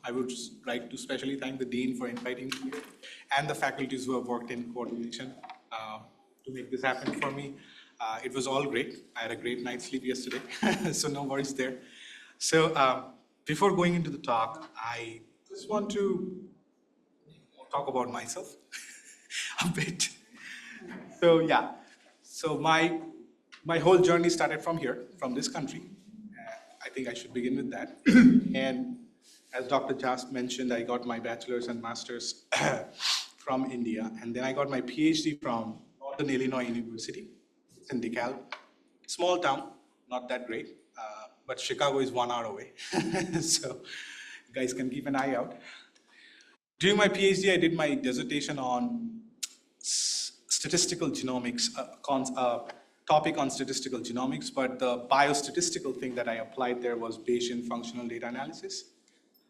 I would like to especially thank the Dean for inviting me here and the faculties who have worked in coordination to make this happen for me. It was all great. I had a great night's sleep yesterday, so no worries there. So before going into the talk, I just want to talk about myself a bit. So yeah, so my whole journey started from here, from this country. I think I should begin with that. And as Dr. Jas mentioned, I got my bachelor's and master's from India, and then I got my PhD from Northern Illinois University. It's in DeKalb, small town, not that great, but Chicago is 1 hour away, so you guys can keep an eye out. During my PhD, I did my dissertation on statistical genomics, topic on statistical genomics, but the biostatistical thing that I applied there was Bayesian functional data analysis.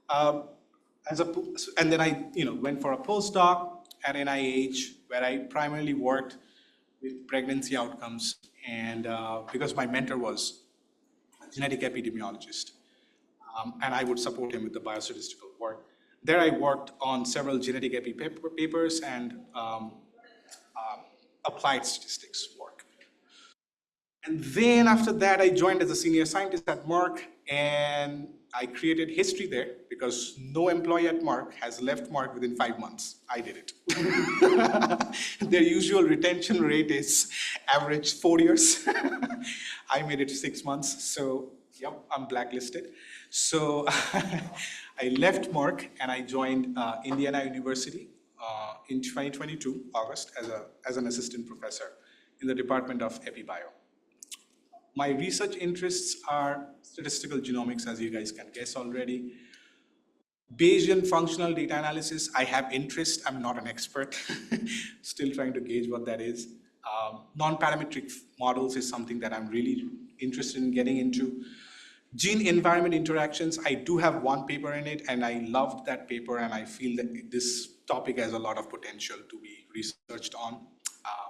And then I went for a postdoc at NIH, where I primarily worked with pregnancy outcomes, and because my mentor was a genetic epidemiologist, and I would support him with the biostatistical work. There I worked on several genetic epi papers and applied statistics work. And then after that, I joined as a senior scientist at Merck, and I created history there because no employee at Merck has left Merck within 5 months. I did it. Their usual retention rate is average 4 years. I made it 6 months, so yep, I'm blacklisted. So I left Merck and I joined Indiana University in 2022, August, as an assistant professor in the Department of EpiBio. My research interests are statistical genomics, as you guys can guess already. Bayesian functional data analysis, I have interest. I'm not an expert. Still trying to gauge what that is. Non-parametric models is something that I'm really interested in getting into. Gene-environment interactions, I do have one paper in it, and I loved that paper, and I feel that this topic has a lot of potential to be researched on.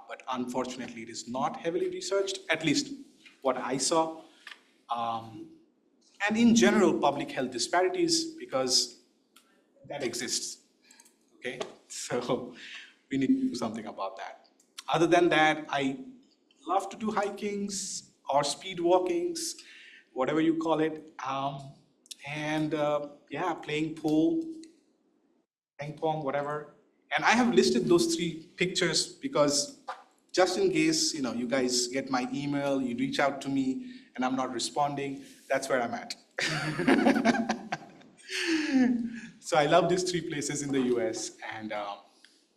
But unfortunately, it is not heavily researched, at least what I saw. And in general, public health disparities, because that exists, okay? So we need to do something about that. Other than that, I love to do hikings or speed walkings, whatever you call it. Yeah, playing pool, ping pong, whatever. And I have listed those 3 pictures because just in case, you guys get my email, you reach out to me and I'm not responding, that's where I'm at. So I love these 3 places in the US, and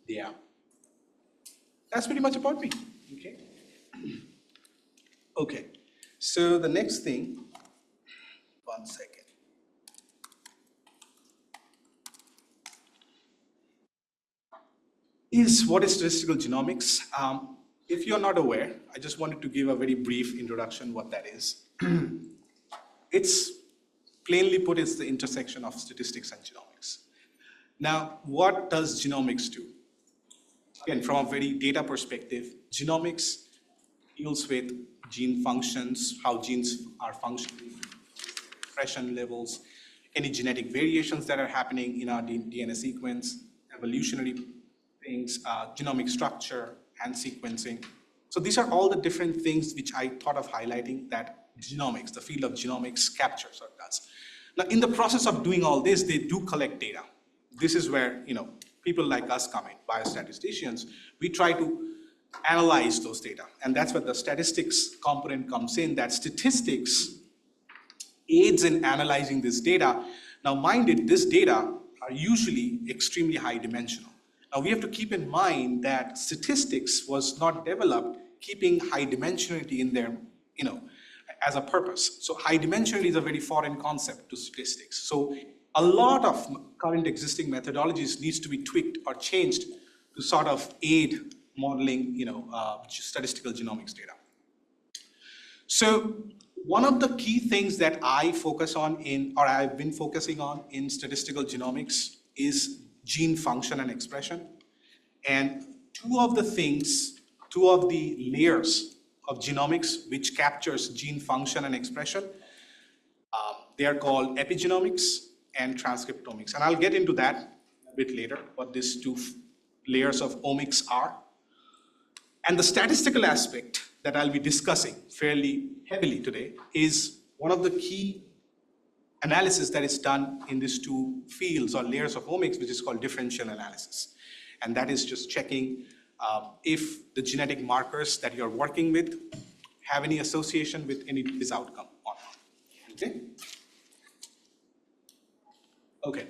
yeah, that's pretty much about me, okay? Okay, so the next thing, 1 second. Is what is statistical genomics? If you're not aware, I just wanted to give a very brief introduction what that is. It's plainly put, it's the intersection of statistics and genomics. Now, what does genomics do? Again, from a very data perspective, genomics deals with gene functions, how genes are functioning, expression levels, any genetic variations that are happening in our DNA sequence, evolutionary things, genomic structure, and sequencing. So these are all the different things which I thought of highlighting that genomics, the field of genomics, captures or does. Now, in the process of doing all this, they do collect data. This is where people like us come in, biostatisticians. We try to analyze those data, and that's where the statistics component comes in. That statistics aids in analyzing this data. Now, mind it, this data are usually extremely high dimensional. Now, we have to keep in mind that statistics was not developed keeping high dimensionality in there, as a purpose. So high dimensionality is a very foreign concept to statistics. So a lot of current existing methodologies needs to be tweaked or changed to sort of aid modeling, statistical genomics data. So one of the key things that I focus on I've been focusing on in statistical genomics is gene function and expression. And two of the layers of genomics which captures gene function and expression, they are called epigenomics and transcriptomics. And I'll get into that a bit later, what these two layers of omics are. And the statistical aspect that I'll be discussing fairly heavily today is one of the key analysis that is done in these two fields or layers of omics, which is called differential analysis. And that is just checking if the genetic markers that you're working with have any association with any disease outcome or not. Okay? Okay.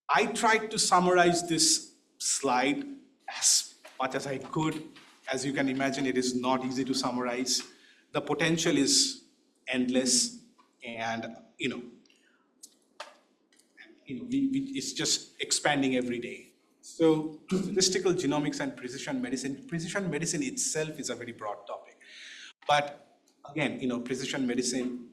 I tried to summarize this slide as much as I could. As you can imagine, it is not easy to summarize. The potential is endless, and it's just expanding every day. So statistical genomics and precision medicine itself is a very broad topic. But again, precision medicine,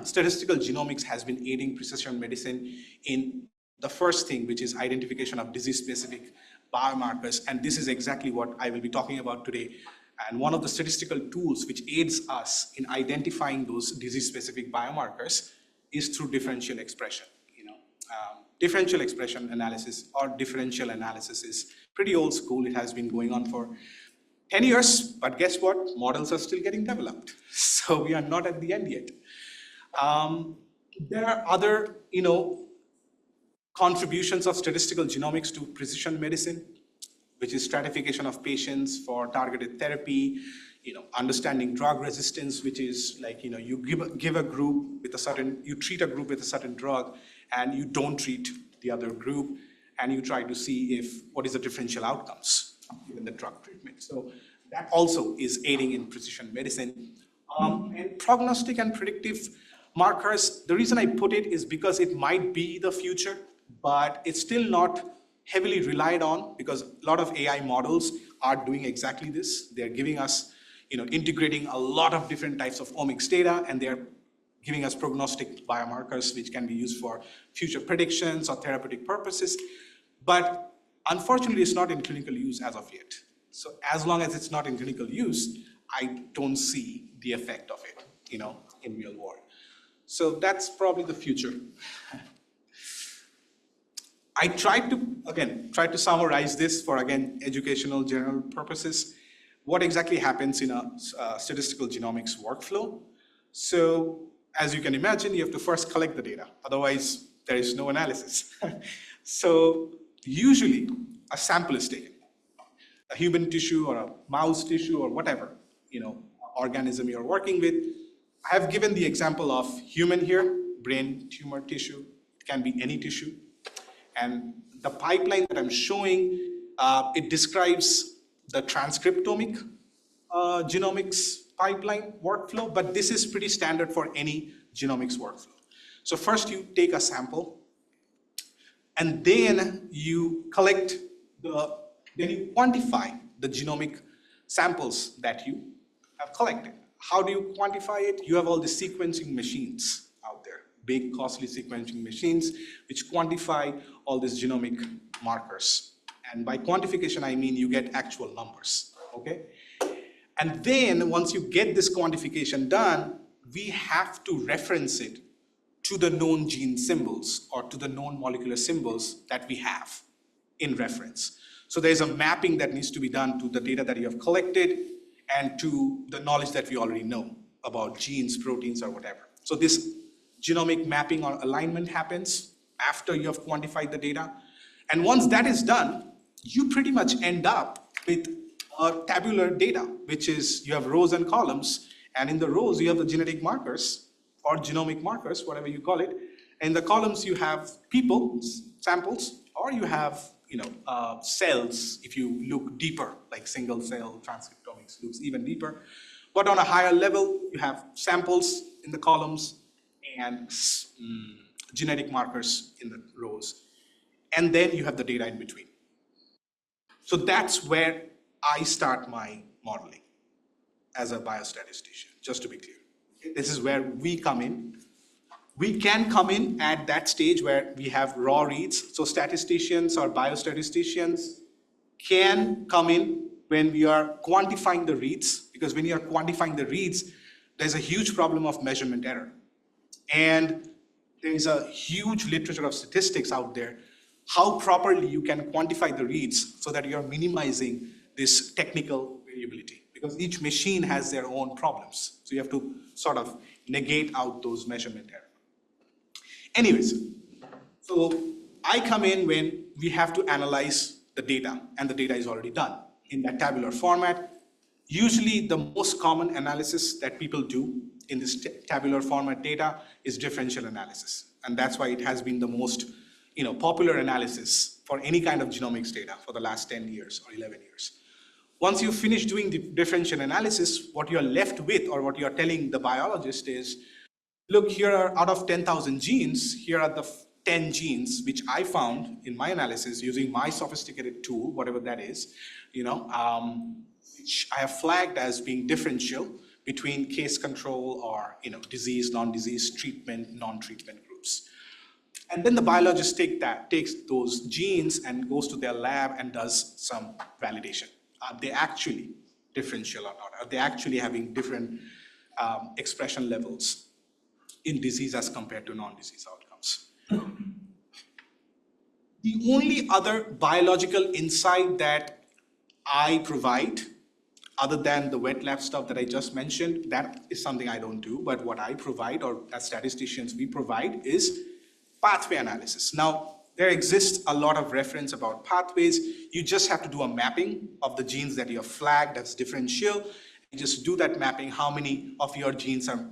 statistical genomics has been aiding precision medicine in the first thing, which is identification of disease-specific biomarkers. And this is exactly what I will be talking about today. And one of the statistical tools which aids us in identifying those disease-specific biomarkers is through differential expression. Differential expression analysis or differential analysis is pretty old school. It has been going on for 10 years, but guess what? Models are still getting developed. So we are not at the end yet. There are other, contributions of statistical genomics to precision medicine, which is stratification of patients for targeted therapy, understanding drug resistance, which is like, you give a group with a certain, you treat a group with a certain drug, and you don't treat the other group, and you try to see what is the differential outcomes given the drug treatment. So that also is aiding in precision medicine. And prognostic and predictive markers, the reason I put it is because it might be the future, but it's still not heavily relied on, because a lot of AI models are doing exactly this. They're giving us, integrating a lot of different types of omics data, and they're giving us prognostic biomarkers, which can be used for future predictions or therapeutic purposes. But unfortunately, it's not in clinical use as of yet. So as long as it's not in clinical use, I don't see the effect of it, in real world. So that's probably the future. I tried to summarize this for, educational general purposes. What exactly happens in a statistical genomics workflow? So as you can imagine, you have to first collect the data. Otherwise, there is no analysis. So usually, a sample is taken. A human tissue or a mouse tissue or whatever, organism you're working with. I have given the example of human here, brain tumor tissue. It can be any tissue. And the pipeline that I'm showing, it describes the transcriptomic genomics pipeline workflow, but this is pretty standard for any genomics workflow. So first you take a sample, and then you collect then you quantify the genomic samples that you have collected. How do you quantify it? You have all the sequencing machines out there, big costly sequencing machines, which quantify all these genomic markers. And by quantification, I mean you get actual numbers, okay? And then once you get this quantification done, we have to reference it to the known gene symbols or to the known molecular symbols that we have in reference. So there's a mapping that needs to be done to the data that you have collected and to the knowledge that we already know about genes, proteins, or whatever. So this genomic mapping or alignment happens after you have quantified the data. And once that is done, you pretty much end up with tabular data, which is you have rows and columns, and in the rows you have the genetic markers or genomic markers, whatever you call it. In the columns you have people, samples, or you have cells. If you look deeper, like single cell transcriptomics looks even deeper. But on a higher level, you have samples in the columns and genetic markers in the rows. And then you have the data in between. So that's where I start my modeling as a biostatistician, just to be clear. This is where we come in. We can come in at that stage where we have raw reads. So statisticians or biostatisticians can come in when we are quantifying the reads, because when you are quantifying the reads, there's a huge problem of measurement error. And there is a huge literature of statistics out there, how properly you can quantify the reads so that you're minimizing this technical variability, because each machine has their own problems. So you have to sort of negate out those measurement errors. Anyways, so I come in when we have to analyze the data, and the data is already done in that tabular format. Usually the most common analysis that people do in this tabular format data is differential analysis. And that's why it has been the most popular analysis for any kind of genomics data for the last 10 years or 11 years. Once you finish doing the differential analysis, what you're left with, or what you're telling the biologist is, look, here are out of 10,000 genes, here are the 10 genes which I found in my analysis using my sophisticated tool, whatever that is, which I have flagged as being differential between case control or disease, non-disease, treatment, non-treatment groups. And then the biologist takes those genes and goes to their lab and does some validation. Are they actually differential or not? Are they actually having different expression levels in disease as compared to non-disease outcomes? The only other biological insight that I provide, other than the wet lab stuff that I just mentioned, that is something I don't do, but what I provide, or as statisticians we provide, is pathway analysis. Now, there exists a lot of reference about pathways. You just have to do a mapping of the genes that you have flagged as differential. You just do that mapping, how many of your genes are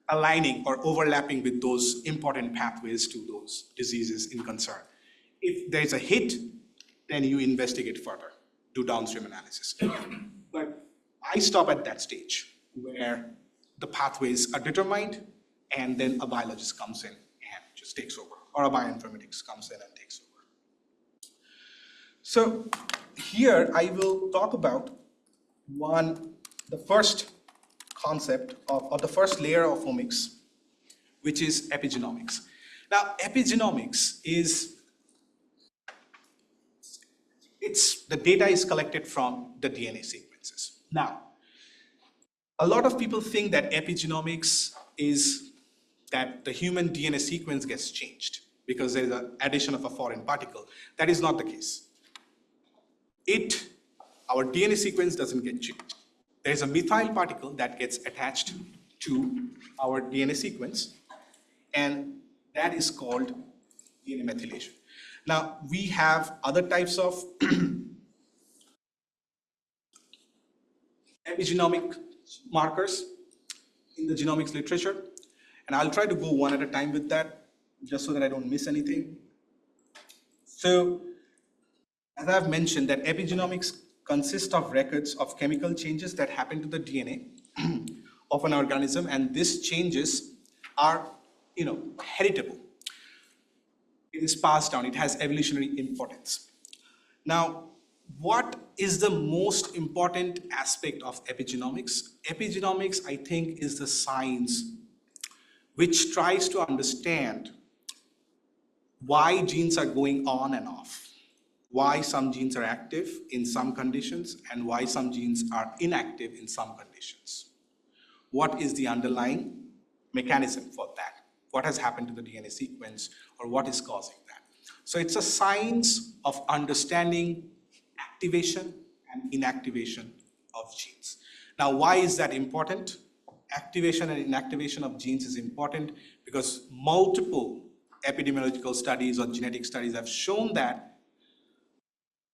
aligning or overlapping with those important pathways to those diseases in concern. If there is a hit, then you investigate further, do downstream analysis. But I stop at that stage where the pathways are determined, and then a biologist comes in and just takes over, or a bioinformatics comes in and takes over. So here I will talk about the first concept or the first layer of omics, which is epigenomics. Now, epigenomics is, the data is collected from the DNA sequences. Now, a lot of people think that epigenomics is that the human DNA sequence gets changed because there is an addition of a foreign particle. That is not the case. Our DNA sequence doesn't get changed. There is a methyl particle that gets attached to our DNA sequence, and that is called DNA methylation. Now, we have other types of epigenomic markers in the genomics literature, and I'll try to go one at a time with that, just so that I don't miss anything. So, as I've mentioned, that epigenomics consists of records of chemical changes that happen to the DNA of an organism, and these changes are, heritable. It is passed down. It has evolutionary importance. Now, what is the most important aspect of epigenomics? Epigenomics, I think, is the science which tries to understand why genes are going on and off, why some genes are active in some conditions, and why some genes are inactive in some conditions. What is the underlying mechanism for that? What has happened to the DNA sequence, or what is causing that? So it's a science of understanding activation and inactivation of genes. Now, why is that important? Activation and inactivation of genes is important because multiple epidemiological studies or genetic studies have shown that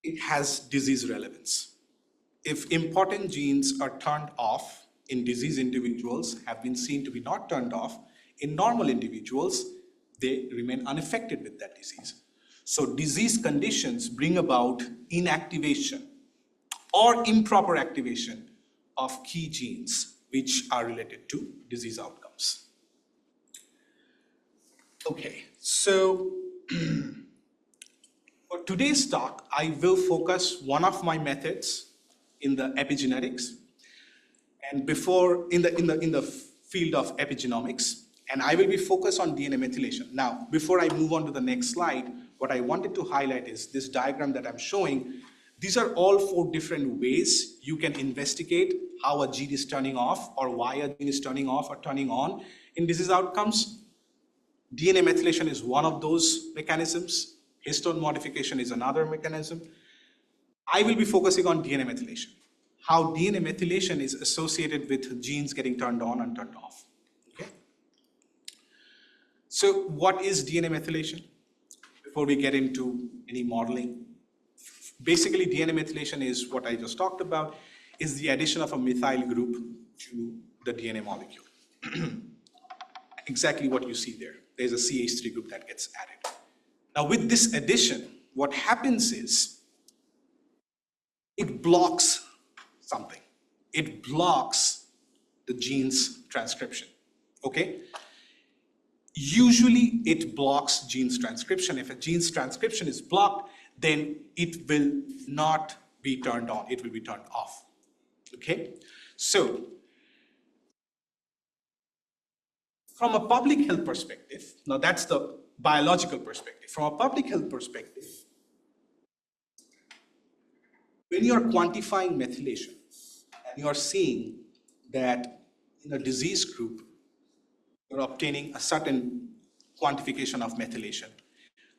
it has disease relevance. If important genes are turned off in disease individuals, have been seen to be not turned off, in normal individuals, they remain unaffected with that disease. So disease conditions bring about inactivation or improper activation of key genes which are related to disease outcomes. Okay, so for today's talk, I will focus one of my methods in the epigenetics and in the field of epigenomics, and I will be focused on DNA methylation. Now, before I move on to the next slide, what I wanted to highlight is this diagram that I'm showing. These are all 4 different ways you can investigate how a gene is turning off or why a gene is turning off or turning on in disease outcomes. DNA methylation is one of those mechanisms. Histone modification is another mechanism. I will be focusing on DNA methylation, how DNA methylation is associated with genes getting turned on and turned off. Okay? So what is DNA methylation? Before we get into any modeling, basically DNA methylation is what I just talked about, is the addition of a methyl group to the DNA molecule. Exactly what you see there. There's a CH3 group that gets added. Now with this addition, what happens is it blocks something. It blocks the gene's transcription, okay? Usually it blocks gene's transcription. If a gene's transcription is blocked, then it will not be turned on, it will be turned off, okay? So, from a public health perspective, now that's the biological perspective. From a public health perspective, when you are quantifying methylation and you are seeing that in a disease group, you're obtaining a certain quantification of methylation.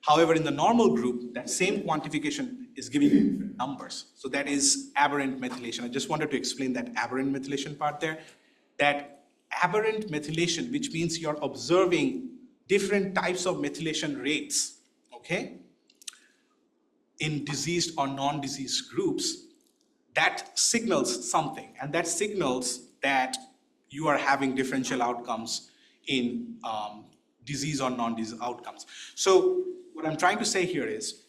However, in the normal group, that same quantification is giving you different numbers. So that is aberrant methylation. I just wanted to explain that aberrant methylation part there. That aberrant methylation, which means you're observing different types of methylation rates, okay, in diseased or non-diseased groups, that signals something, and that signals that you are having differential outcomes in disease or non-disease outcomes. So what I'm trying to say here is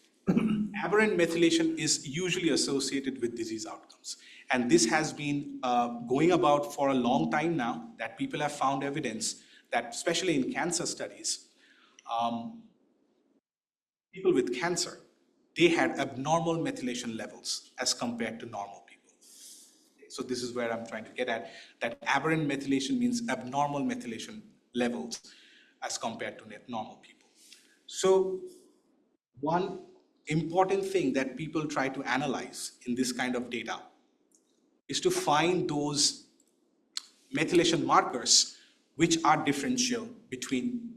aberrant methylation is usually associated with disease outcomes. And this has been going about for a long time now, that people have found evidence that, especially in cancer studies, people with cancer, they had abnormal methylation levels as compared to normal people. So this is where I'm trying to get at, that aberrant methylation means abnormal methylation levels as compared to normal people. So one important thing that people try to analyze in this kind of data is to find those methylation markers which are differential between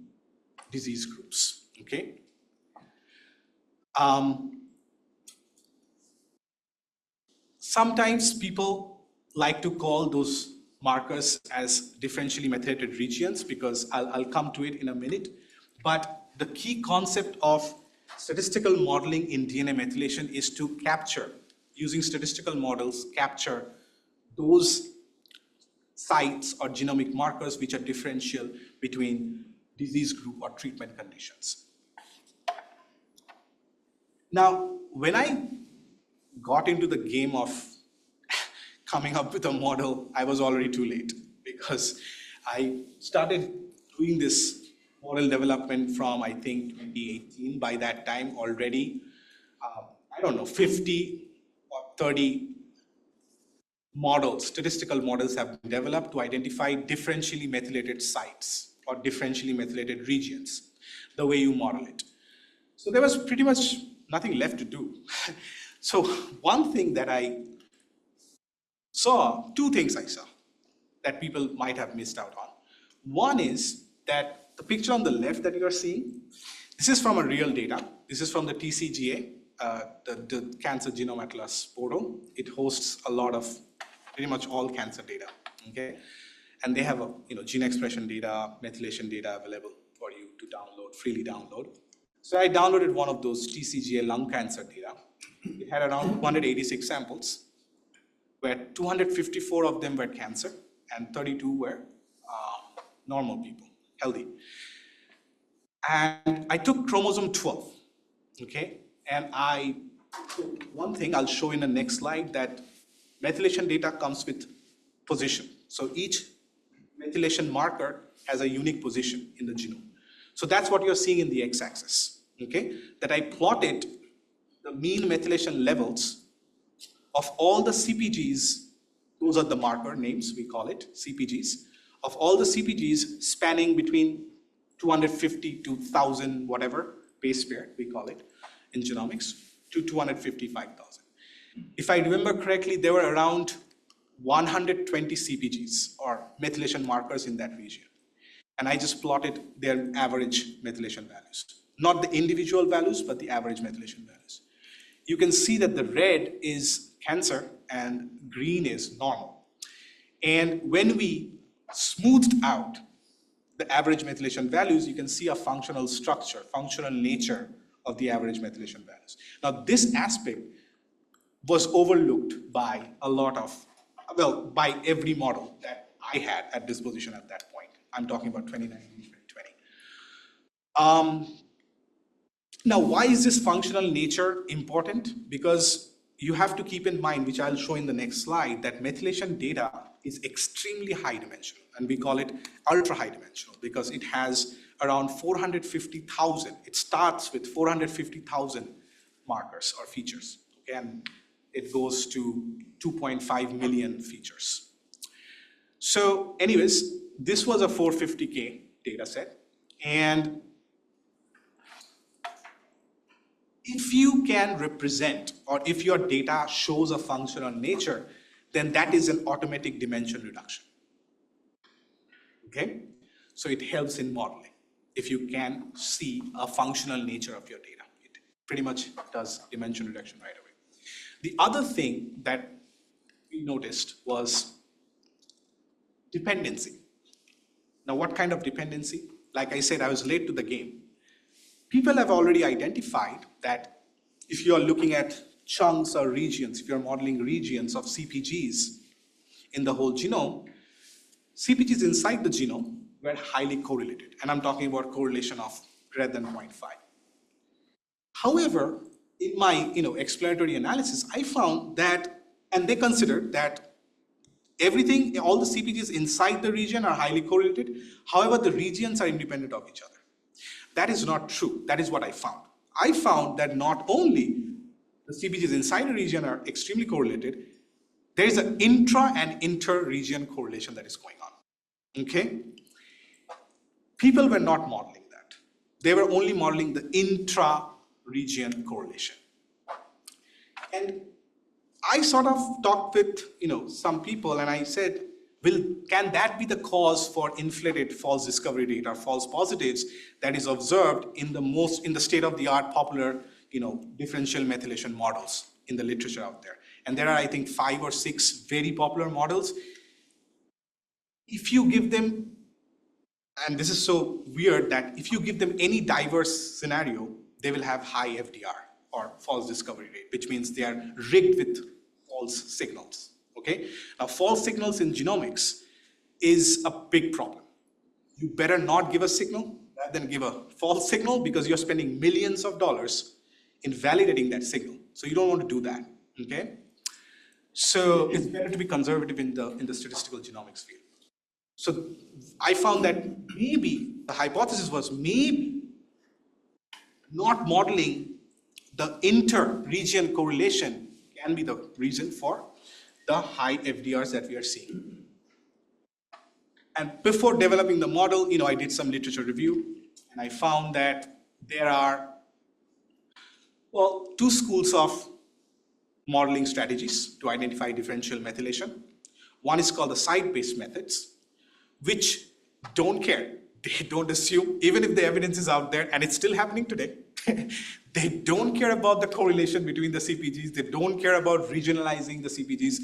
disease groups, okay? Sometimes people like to call those markers as differentially methylated regions, because I'll come to it in a minute. But the key concept of statistical modeling in DNA methylation is to capture, using statistical models, capture those sites or genomic markers which are differential between disease group or treatment conditions. Now, when I got into the game of coming up with a model, I was already too late, because I started doing this model development from, I think, 2018. By that time already, I don't know, 50 or 30 models, statistical models have been developed to identify differentially methylated sites or differentially methylated regions, the way you model it. So there was pretty much nothing left to do. So one thing that I saw, two things I saw that people might have missed out on. One is that the picture on the left that you are seeing, this is from a real data. This is from the TCGA, the Cancer Genome Atlas portal. It hosts a lot of, pretty much all cancer data, okay? And they have gene expression data, methylation data available for you to download, freely download. So I downloaded one of those TCGA lung cancer data. It had around 286 samples, where 254 of them were cancer and 32 were normal people, healthy. And I took chromosome 12, okay? And I took one thing I'll show in the next slide, that methylation data comes with position. So each methylation marker has a unique position in the genome. So that's what you're seeing in the x-axis, okay? That I plotted the mean methylation levels of all the CPGs, those are the marker names, we call it CPGs, of all the CPGs spanning between 250 to 1,000, whatever, base pair, we call it in genomics, to 255,000. If I remember correctly, there were around 120 CPGs or methylation markers in that region. And I just plotted their average methylation values. Not the individual values, but the average methylation values. You can see that the red is cancer and green is normal. And when we smoothed out the average methylation values, you can see a functional structure, functional nature of the average methylation values. Now, this aspect was overlooked by a lot of, well, by every model that I had at disposition at that point. I'm talking about 2019, 2020. Now, why is this functional nature important? Because you have to keep in mind, which I'll show in the next slide, that methylation data is extremely high dimensional, and we call it ultra high dimensional because it has around 450,000. It starts with 450,000 markers or features, okay? And it goes to 2.5 million features. So anyways, this was a 450K data set, and if you can represent, or if your data shows a functional nature, then that is an automatic dimension reduction. Okay? So it helps in modeling. If you can see a functional nature of your data, it pretty much does dimension reduction right away. The other thing that we noticed was dependency. Now, what kind of dependency? Like I said, I was late to the game. People have already identified that if you are looking at chunks or regions, if you're modeling regions of CPGs in the whole genome, CPGs inside the genome were highly correlated. And I'm talking about correlation of greater than 0.5. However, in my explanatory analysis, I found that, and they considered that everything, all the CPGs inside the region are highly correlated. However, the regions are independent of each other. That is not true. That is what I found. I found that not only the CPGs inside a region are extremely correlated, there is an intra and inter-region correlation that is going on. Okay? People were not modeling that. They were only modeling the intra-region correlation. And I sort of talked with some people, and I said, can that be the cause for inflated false discovery rate or false positives that is observed in the state-of-the-art popular differential methylation models in the literature out there? And there are, I think, 5 or 6 very popular models. If you give them, and this is so weird that if you give them any diverse scenario, they will have high FDR or false discovery rate, which means they are rigged with false signals. Okay? Now, false signals in genomics is a big problem. You better not give a signal rather than give a false signal because you're spending millions of dollars in validating that signal. So you don't want to do that. Okay? So it's better to be conservative in the statistical genomics field. So I found that maybe the hypothesis was maybe not modeling the inter-region correlation can be the reason for the high FDRs that we are seeing. And before developing the model, I did some literature review, and I found that there are, 2 schools of modeling strategies to identify differential methylation. One is called the site-based methods, which don't care. They don't assume, even if the evidence is out there, and it's still happening today, they don't care about the correlation between the CPGs. They don't care about regionalizing the CPGs.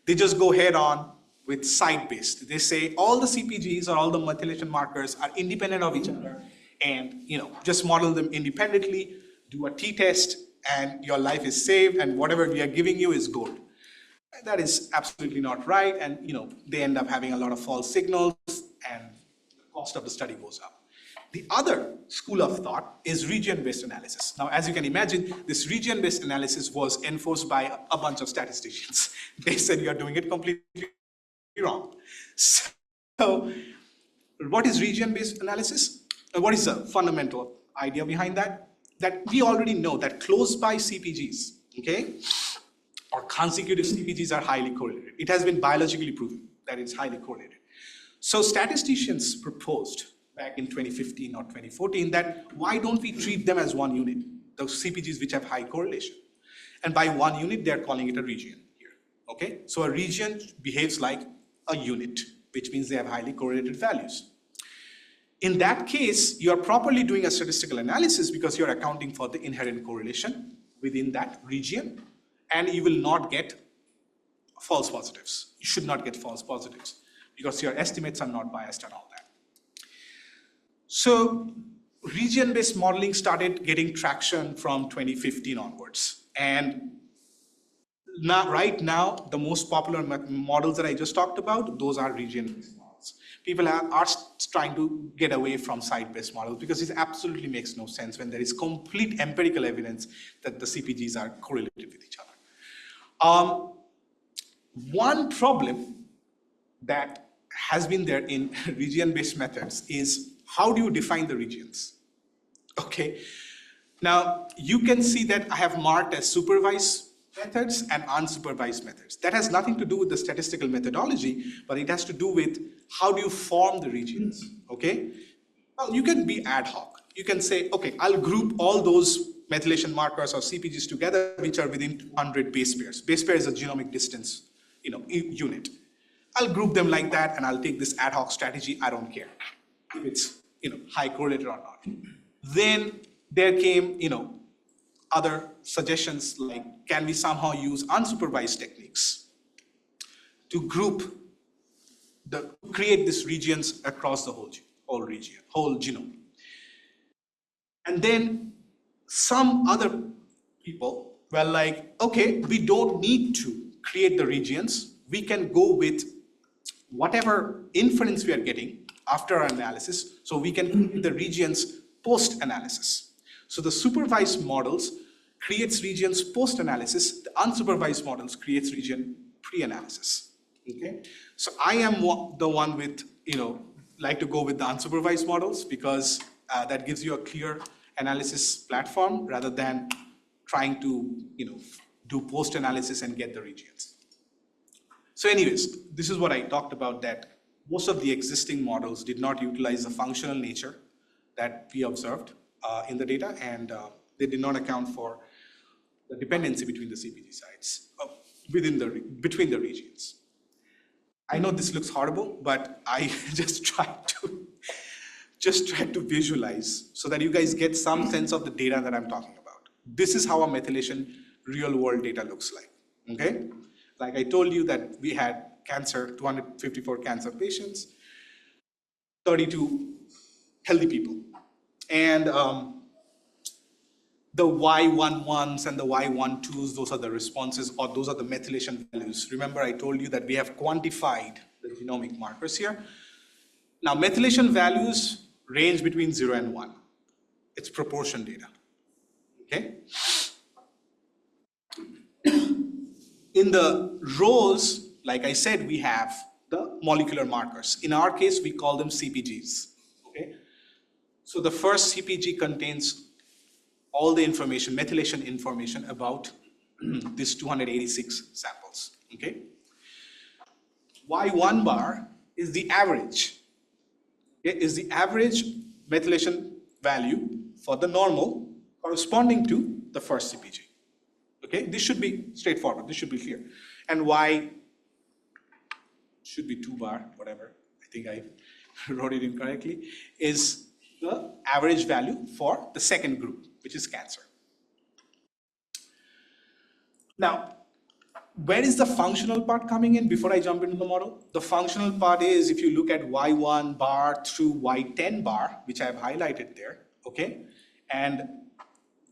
They just go head on with site-based. They say all the CPGs or all the methylation markers are independent of each other, and just model them independently, do a t-test, and your life is saved, and whatever we are giving you is gold. That is absolutely not right, and they end up having a lot of false signals, and the cost of the study goes up. The other school of thought is region-based analysis. Now, as you can imagine, this region-based analysis was enforced by a bunch of statisticians. They said you are doing it completely wrong. So, what is region-based analysis? What is the fundamental idea behind that? That we already know that close-by CPGs, okay, or consecutive CPGs are highly correlated. It has been biologically proven that it's highly correlated. So statisticians proposed back in 2015 or 2014 that why don't we treat them as one unit, those CPGs which have high correlation. And by one unit, they're calling it a region here, okay? So a region behaves like a unit, which means they have highly correlated values. In that case, you are properly doing a statistical analysis because you're accounting for the inherent correlation within that region, and you will not get false positives. You should not get false positives because your estimates are not biased and all that. So region-based modeling started getting traction from 2015 onwards. And now, right now, the most popular models that I just talked about, those are region-based models. People are trying to get away from site-based models because it absolutely makes no sense when there is complete empirical evidence that the CPGs are correlated with each other. One problem that has been there in region-based methods is how do you define the regions? Okay, now you can see that I have marked as supervised methods and unsupervised methods. That has nothing to do with the statistical methodology, but it has to do with how do you form the regions, okay? Well, you can be ad hoc. You can say, okay, I'll group all those methylation markers or CPGs together, which are within 200 base pairs. Base pair is a genomic distance, unit. I'll group them like that, and I'll take this ad hoc strategy. I don't care if it's high correlated or not. Then there came other suggestions like, can we somehow use unsupervised techniques to create these regions across the whole genome? And then some other people were like, okay, we don't need to create the regions. We can go with whatever inference we are getting after our analysis, so we can create the regions post-analysis. So the supervised models creates regions post-analysis, the unsupervised models creates region pre-analysis, okay? So I am the one with, like to go with the unsupervised models because that gives you a clear analysis platform rather than trying to, do post-analysis and get the regions. So anyways, this is what I talked about, that most of the existing models did not utilize the functional nature that we observed in the data, and they did not account for the dependency between the CPG sites between the regions. I know this looks horrible, but I just tried to visualize so that you guys get some sense of the data that I'm talking about. This is how a methylation real-world data looks like. Okay, like I told you that we had cancer, 254 cancer patients, 32 healthy people. And the Y11s and the Y12s, those are the responses, or those are the methylation values. Remember, I told you that we have quantified the genomic markers here. Now, methylation values range between 0 and 1. It's proportion data, okay? In the rows, like I said, we have the molecular markers. In our case, we call them CPGs, okay? So the first CPG contains all the information, methylation information about these 286 samples, okay? Y1 bar is the average, okay? Is the average methylation value for the normal corresponding to the first CPG, okay? This should be straightforward, this should be clear. And Y should be 2 bar, whatever, I think I wrote it incorrectly, is the average value for the second group, which is cancer. Now, where is the functional part coming in before I jump into the model? The functional part is if you look at Y1 bar through Y10 bar, which I have highlighted there, okay? And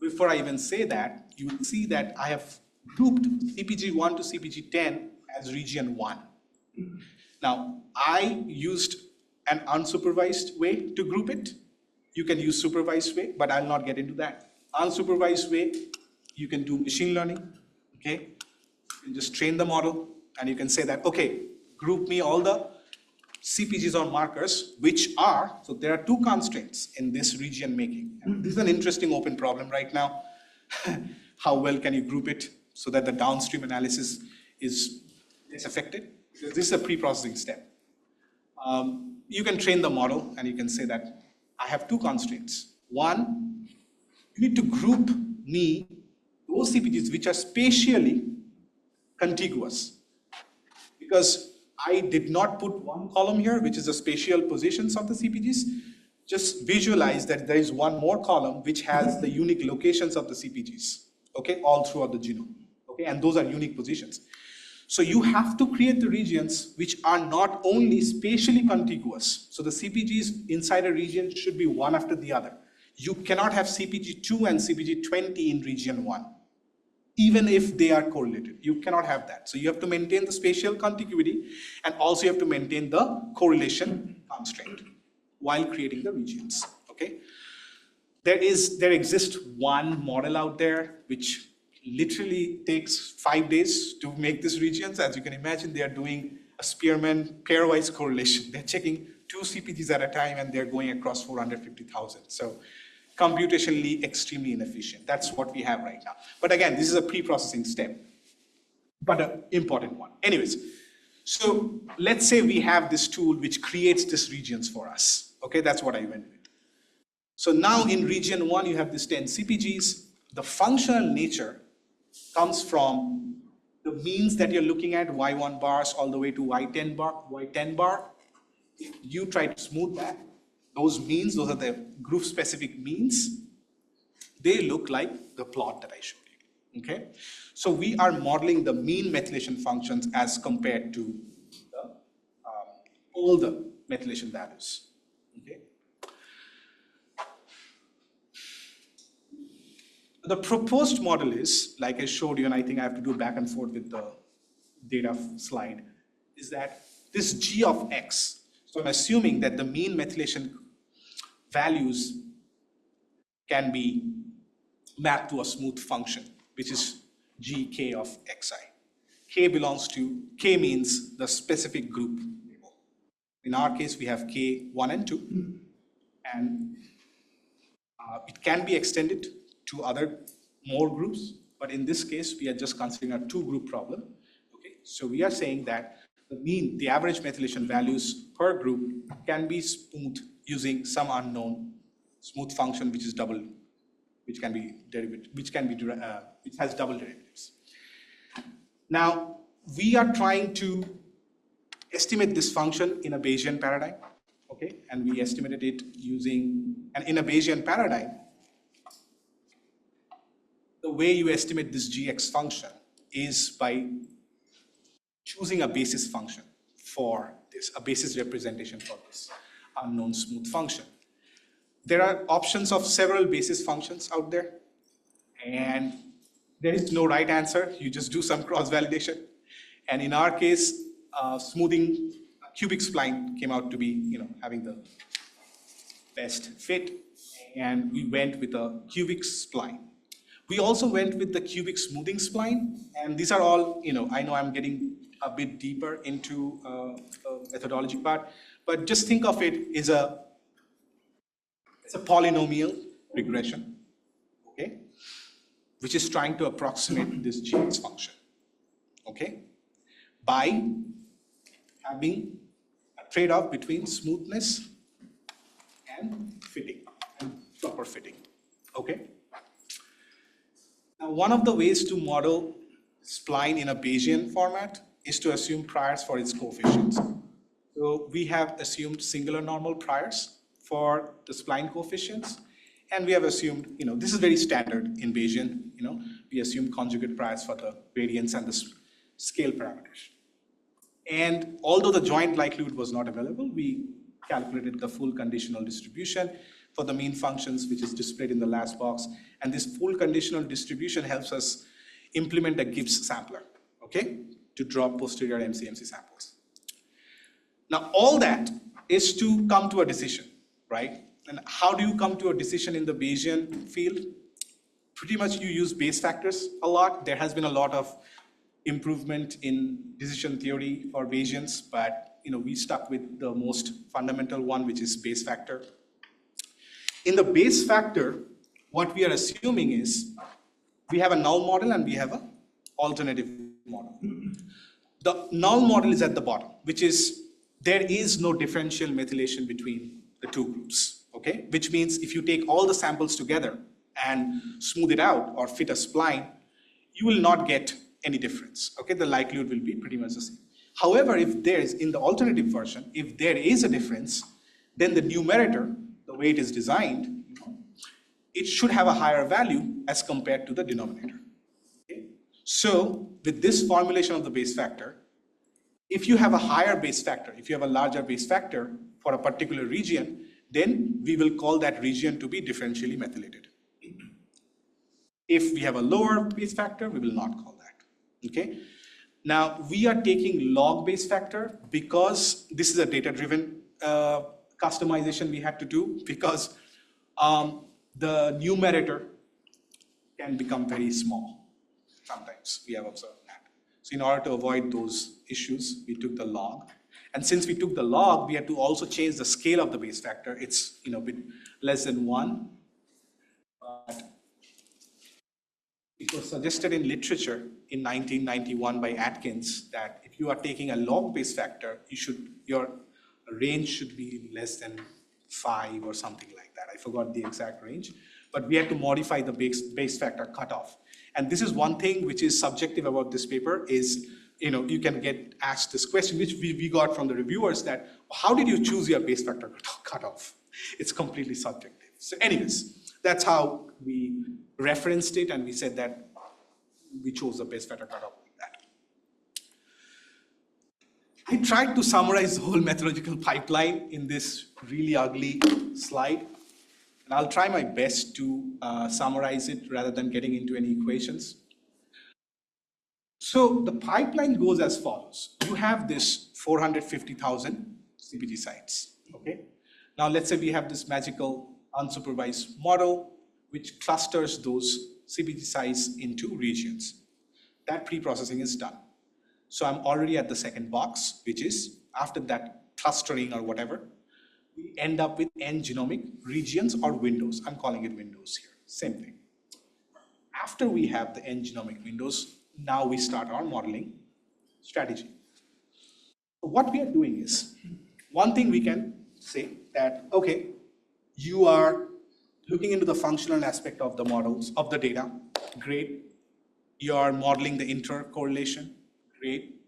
before I even say that, you will see that I have grouped CPG1 to CPG10 as region 1. Now, I used an unsupervised way to group it. You can use supervised way, but I'll not get into that. Unsupervised way, you can do machine learning, okay? You just train the model, and you can say that, okay, group me all the CPGs or markers, which are, so there are 2 constraints in this region making. And this is an interesting open problem right now. How well can you group it so that the downstream analysis is affected? Because this is a pre-processing step. You can train the model, and you can say that I have 2 constraints. One, you need to group me those CPGs which are spatially contiguous. Because I did not put one column here, which is the spatial positions of the CPGs. just visualize that there is one more column which has the unique locations of the CPGs, okay, all throughout the genome, okay, and those are unique positions. So you have to create the regions which are not only spatially contiguous. So the CPGs inside a region should be one after the other. You cannot have CPG2 and CPG20 in region 1, even if they are correlated. You cannot have that. So you have to maintain the spatial contiguity, and also you have to maintain the correlation constraint while creating the regions, okay? There exists one model out there which literally takes 5 days to make these regions. As you can imagine, they are doing a Spearman pairwise correlation. They're checking 2 CPGs at a time, and they're going across 450,000. So computationally extremely inefficient. That's what we have right now. But again, this is a pre-processing step, but an important one. Anyways, so let's say we have this tool which creates these regions for us. Okay, that's what I went with. So now in region 1, you have these 10 CPGs. The functional nature comes from the means that you're looking at, Y1 bars all the way to Y10 bar. If you try to smooth that, those means, those are the group-specific means, they look like the plot that I showed you, okay? So we are modeling the mean methylation functions as compared to all the methylation values, okay? The proposed model is, like I showed you, and I think I have to do back and forth with the data slide, is that this G of X, so I'm assuming that the mean methylation values can be mapped to a smooth function, which is GK of Xi. K means the specific group label. In our case, we have K1 and 2, and it can be extended to more groups, but in this case, we are just considering a 2-group problem. Okay, so we are saying that the average methylation values per group can be smoothed using some unknown smooth function, which has double derivatives. Now we are trying to estimate this function in a Bayesian paradigm, okay, and we estimated it in a Bayesian paradigm. The way you estimate this GX function is by choosing a basis function for this, a basis representation for this unknown smooth function. There are options of several basis functions out there, and there is no right answer. You just do some cross-validation. And in our case, smoothing cubic spline came out to be, having the best fit, and we went with a cubic spline. We also went with the cubic smoothing spline, and these are all, I know I'm getting a bit deeper into the methodology part, but just think of it as it's a polynomial regression, okay, which is trying to approximate this GX function, okay, by having a trade-off between smoothness and fitting, and proper fitting, okay. Now, one of the ways to model spline in a Bayesian format is to assume priors for its coefficients. So we have assumed singular normal priors for the spline coefficients, and we have assumed, this is very standard in Bayesian, we assume conjugate priors for the variance and the scale parameters. And although the joint likelihood was not available, we calculated the full conditional distribution for the mean functions, which is displayed in the last box. And this full conditional distribution helps us implement a Gibbs sampler, okay, to draw posterior MCMC samples. Now, all that is to come to a decision, right? And how do you come to a decision in the Bayesian field? Pretty much you use base factors a lot. There has been a lot of improvement in decision theory for Bayesians, but we stuck with the most fundamental one, which is base factor. In the base factor, what we are assuming is we have a null model and we have an alternative model. The null model is at the bottom, which is there is no differential methylation between the two groups, okay? Which means if you take all the samples together and smooth it out or fit a spline, you will not get any difference, okay? The likelihood will be pretty much the same. However, if there is, in the alternative version, if there is a difference, then the numerator the way it is designed, it should have a higher value as compared to the denominator. Okay? So with this formulation of the base factor, if you have a higher base factor, if you have a larger base factor for a particular region, then we will call that region to be differentially methylated. If we have a lower base factor, we will not call that. Okay? Now, we are taking log base factor because this is a data-driven customization we had to do, because the numerator can become very small. Sometimes we have observed that. So in order to avoid those issues, we took the log. And since we took the log, we had to also change the scale of the base factor. It's a bit less than 1. But it was suggested in literature in 1991 by Atkins that if you are taking a log base factor, your range should be less than 5 or something like that. I forgot the exact range, but we had to modify the base factor cutoff. And this is one thing which is subjective about this paper is, you can get asked this question, which we got from the reviewers, that how did you choose your base factor cutoff? It's completely subjective. So anyways, that's how we referenced it, and we said that we chose the base factor cutoff like that. I tried to summarize the whole methodological pipeline in this really ugly slide, and I'll try my best to summarize it rather than getting into any equations. So the pipeline goes as follows. You have this 450,000 CPG sites, okay? Now let's say we have this magical unsupervised model which clusters those CPG sites into regions. That pre-processing is done. So I'm already at the second box, which is after that clustering or whatever, we end up with n genomic regions or windows. I'm calling it windows here, same thing. After we have the n genomic windows, now we start our modeling strategy. What we are doing is, one thing we can say that, okay, you are looking into the functional aspect of the models, of the data, great. You are modeling the intercorrelation, great.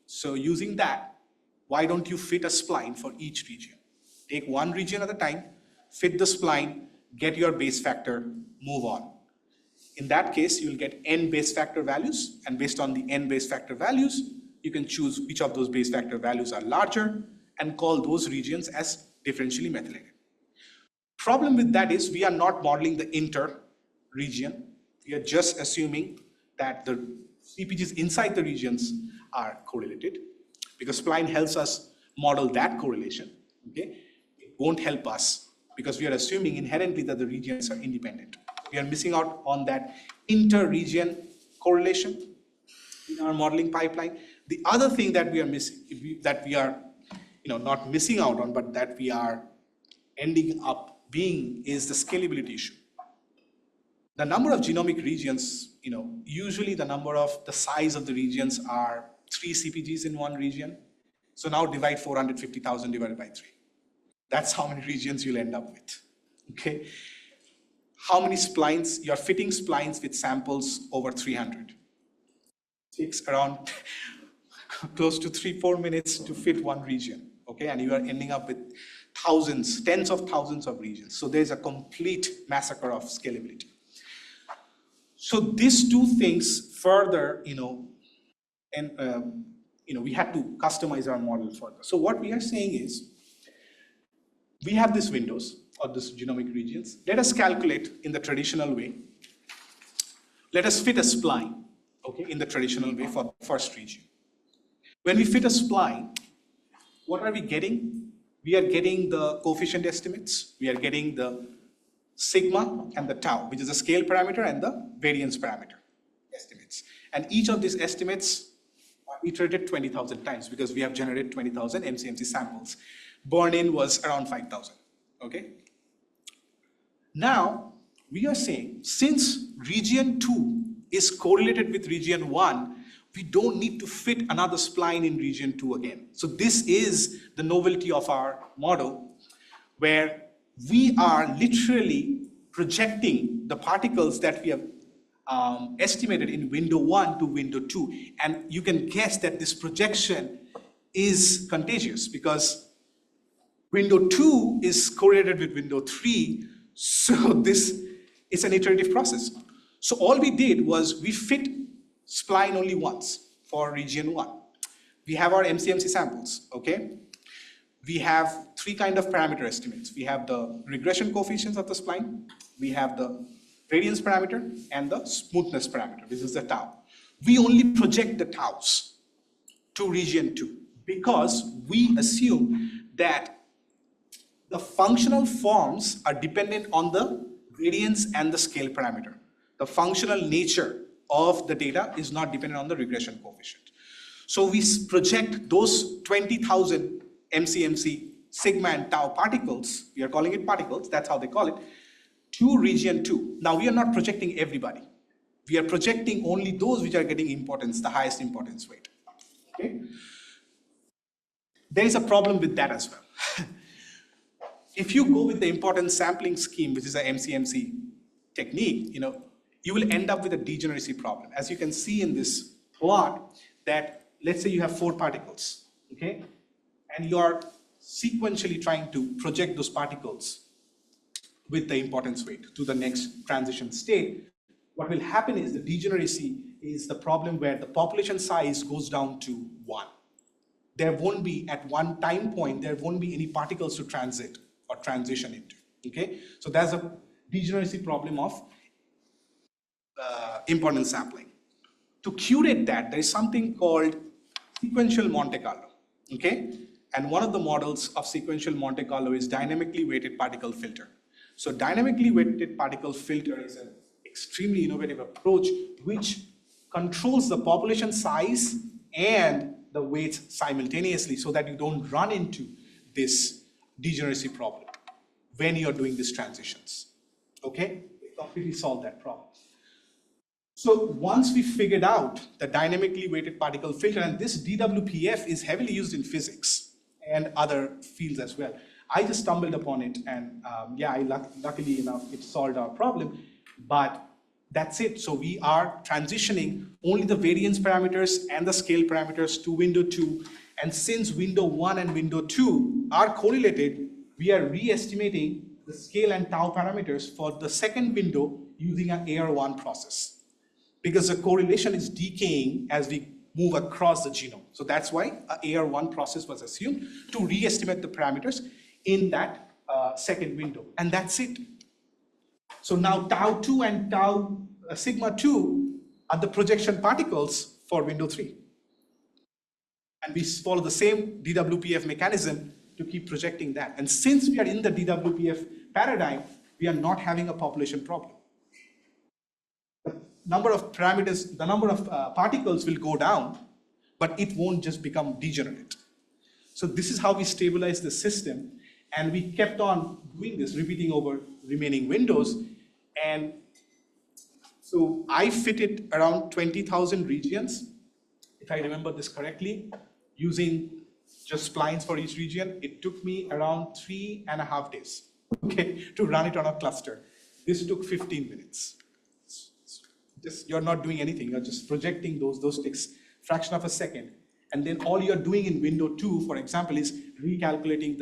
So using that, why don't you fit a spline for each region? Take one region at a time, fit the spline, get your base factor, move on. In that case, you'll get n base factor values, and based on the n base factor values, you can choose which of those base factor values are larger and call those regions as differentially methylated. Problem with that is we are not modeling the inter region. We are just assuming that the CPGs inside the regions are correlated, because spline helps us model that correlation. Okay? It won't help us because we are assuming inherently that the regions are independent. We are missing out on that inter-region correlation in our modeling pipeline. The other thing that we are missing, that we are not missing out on, but that we are ending up being, is the scalability issue. The number of genomic regions, usually the size of the regions are 3 CPGs in one region. So now divide 450,000 divided by 3. That's how many regions you'll end up with, okay? How many splines, you're fitting splines with samples over 300. It takes around close to 3-4 minutes to fit one region, okay? And you are ending up with thousands, tens of thousands of regions. So there's a complete massacre of scalability. So these two things further, we had to customize our model further. So what we are saying is, we have these windows or these genomic regions. Let us calculate in the traditional way. Let us fit a spline, okay, in the traditional way for the first region. When we fit a spline, what are we getting? We are getting the coefficient estimates. We are getting the sigma and the tau, which is the scale parameter and the variance parameter estimates. And each of these estimates are iterated 20,000 times because we have generated 20,000 MCMC samples. Burn-in was around 5,000, okay? Now, we are saying, since region 2 is correlated with region 1, we don't need to fit another spline in region 2 again. So this is the novelty of our model, where we are literally projecting the particles that we have estimated in window 1 to window 2. And you can guess that this projection is contagious, because Window 2 is correlated with window 3, so this is an iterative process. So all we did was we fit spline only once for region 1. We have our MCMC samples, okay? We have 3 kind of parameter estimates. We have the regression coefficients of the spline, we have the variance parameter, and the smoothness parameter, which is the tau. We only project the taus to region 2 because we assume that the functional forms are dependent on the variance and the scale parameter. The functional nature of the data is not dependent on the regression coefficient. So we project those 20,000 MCMC sigma and tau particles, we are calling it particles, that's how they call it, to region 2. Now we are not projecting everybody. We are projecting only those which are getting importance, the highest importance weight. Okay? There is a problem with that as well. If you go with the importance sampling scheme, which is a MCMC technique, you will end up with a degeneracy problem. As you can see in this plot, that let's say you have 4 particles, okay? And you are sequentially trying to project those particles with the importance weight to the next transition state. What will happen is the degeneracy is the problem where the population size goes down to 1. There won't be, at one time point, there won't be any particles to transit or transition into, okay? So there's a degeneracy problem of importance sampling. To curate that, there is something called sequential Monte Carlo, okay? And one of the models of sequential Monte Carlo is dynamically weighted particle filter. So dynamically weighted particle filter is an extremely innovative approach which controls the population size and the weights simultaneously so that you don't run into this degeneracy problem when you're doing these transitions, okay? It completely solved that problem. So once we figured out the dynamically weighted particle filter, and this DWPF is heavily used in physics and other fields as well. I just stumbled upon it, and luckily enough, it solved our problem, but that's it. So we are transitioning only the variance parameters and the scale parameters to window 2, and since window 1 and window 2 are correlated, we are re-estimating the scale and tau parameters for the second window using an AR1 process, because the correlation is decaying as we move across the genome. So that's why an AR1 process was assumed to re-estimate the parameters in that second window, and that's it. So now tau 2 and tau sigma 2 are the projection particles for window 3. And we follow the same DWPF mechanism to keep projecting that. And since we are in the DWPF paradigm, we are not having a population problem. The number of parameters, the number of particles will go down, but it won't just become degenerate. So this is how we stabilize the system, and we kept on doing this, repeating over remaining windows. And so I fitted around 20,000 regions, if I remember this correctly, using just splines for each region. It took me around 3.5 days, okay, to run it on a cluster. This took 15 minutes. Just, you're not doing anything, you're just projecting those takes fraction of a second. And then all you're doing in window 2, for example, is recalculating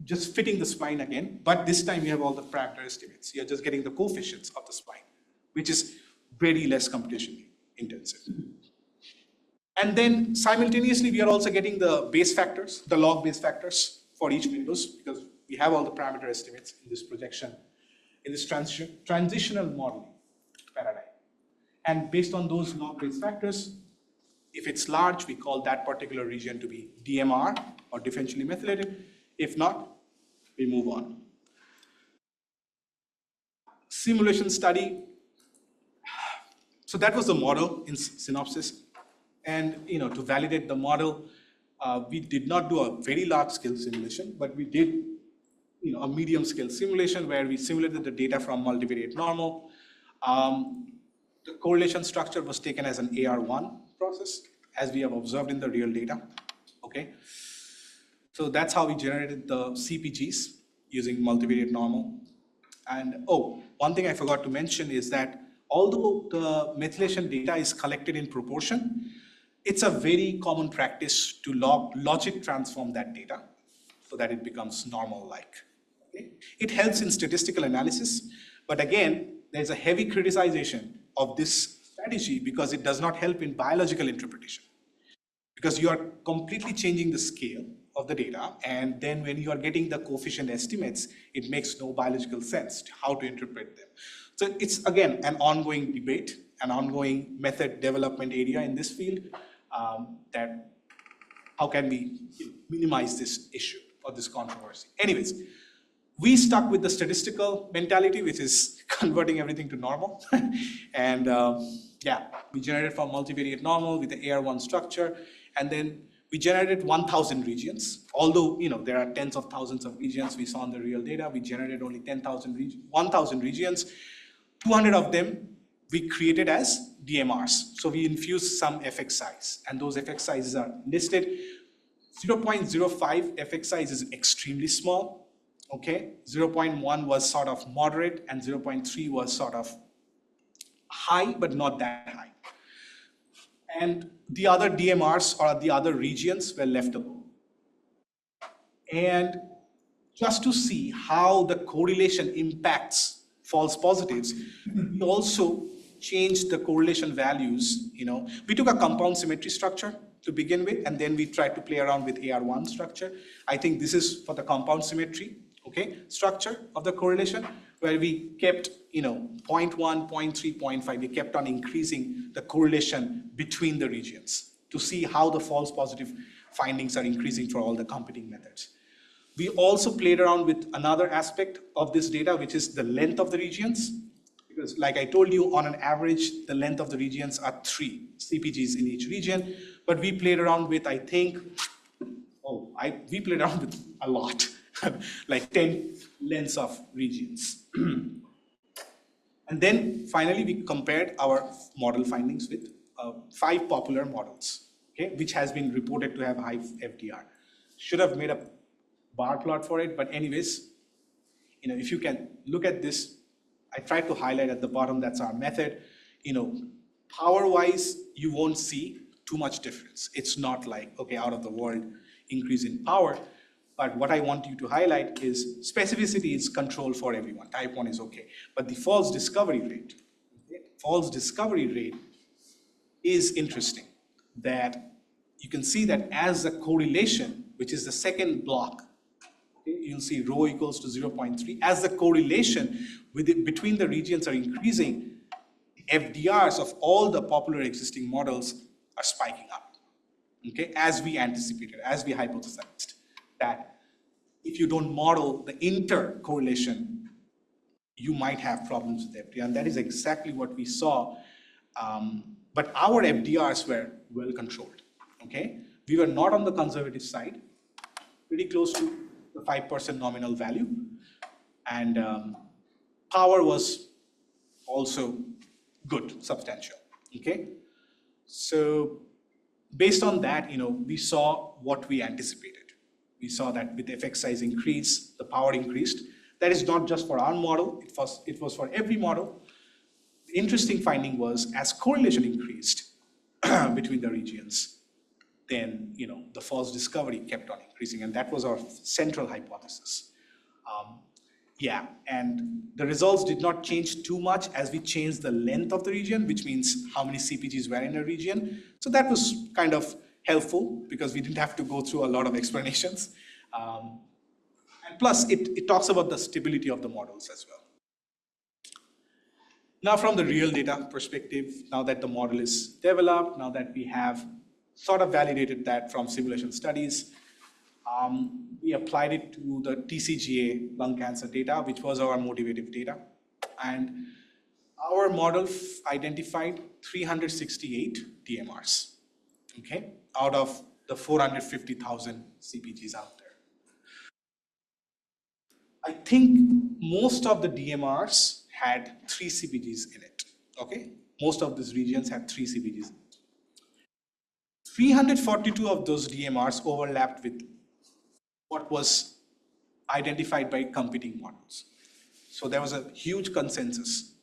just fitting the spline again, but this time you have all the parameter estimates. You're just getting the coefficients of the spline, which is very less computation intensive. And then simultaneously, we are also getting the base factors, the log base factors for each windows, because we have all the parameter estimates in this projection, in this transitional modeling paradigm. And based on those log base factors, if it's large, we call that particular region to be DMR or differentially methylated. If not, we move on. Simulation study. So that was the model in synopsis. And to validate the model, we did not do a very large scale simulation, but we did a medium scale simulation where we simulated the data from multivariate normal. The correlation structure was taken as an AR1 process, as we have observed in the real data, okay? So that's how we generated the CPGs using multivariate normal. And one thing I forgot to mention is that although the methylation data is collected in proportion, it's a very common practice to logic transform that data. so that it becomes normal-like. Okay? It helps in statistical analysis, but again, there's a heavy criticization of this strategy because it does not help in biological interpretation. Because you are completely changing the scale of the data, and then when you are getting the coefficient estimates, it makes no biological sense how to interpret them. So it's, again, an ongoing debate, an ongoing method development area in this field, that how can we minimize this issue or this controversy. Anyways, we stuck with the statistical mentality, which is converting everything to normal. And yeah, we generated from multivariate normal with the AR1 structure, and then we generated 1,000 regions. Although there are tens of thousands of regions we saw in the real data, we generated only 1,000 regions. 200 of them we created as DMRs. So we infused some effect size, and those effect sizes are listed. 0.05 effect size is extremely small. Okay, 0.1 was sort of moderate, and 0.3 was sort of high, but not that high. And the other DMRs or the other regions were left alone. And just to see how the correlation impacts false positives, we also changed the correlation values. We took a compound symmetry structure to begin with, and then we tried to play around with AR1 structure. I think this is for the compound symmetry, okay, structure of the correlation, where we kept, 0.1, 0.3, 0.5, we kept on increasing the correlation between the regions to see how the false positive findings are increasing for all the competing methods. We also played around with another aspect of this data, which is the length of the regions. Because like I told you, on an average, the length of the regions are 3 CPGs in each region. But we played around with, I think, we played around with a lot, like 10 lengths of regions. And then finally, we compared our model findings with 5 popular models, okay, which has been reported to have high FDR. Should have made a bar plot for it, but anyways, if you can look at this, I tried to highlight at the bottom, that's our method. Power-wise, you won't see too much difference. It's not like, okay, out of the world increase in power. But what I want you to highlight is specificity is controlled for everyone. Type 1 is okay. But the false discovery rate, is interesting. That you can see that as a correlation, which is the second block, okay, you'll see rho equals to 0.3. As the correlation between the regions are increasing, FDRs of all the popular existing models are spiking up, okay, as we anticipated, as we hypothesized, that if you don't model the intercorrelation, you might have problems with FDR, and that is exactly what we saw. But our FDRs were well controlled, okay? We were not on the conservative side, pretty close to the 5% nominal value, and power was also good, substantial, okay? So based on that, we saw what we anticipated. We saw that with effect size increase, the power increased. That is not just for our model, it was for every model. The interesting finding was as correlation increased between the regions, then the false discovery kept on increasing, and that was our central hypothesis. Yeah, and the results did not change too much as we changed the length of the region, which means how many CPGs were in a region. So that was kind of helpful because we didn't have to go through a lot of explanations. And plus, it talks about the stability of the models as well. Now, from the real data perspective, now that the model is developed, now that we have sort of validated that from simulation studies, we applied it to the TCGA lung cancer data, which was our motivative data. And our model identified 368 DMRs, okay, out of the 450,000 CPGs out there. I think most of the DMRs had 3 CPGs in it, okay? Most of these regions had 3 CPGs in it. 342 of those DMRs overlapped with what was identified by competing models. So there was a huge consensus,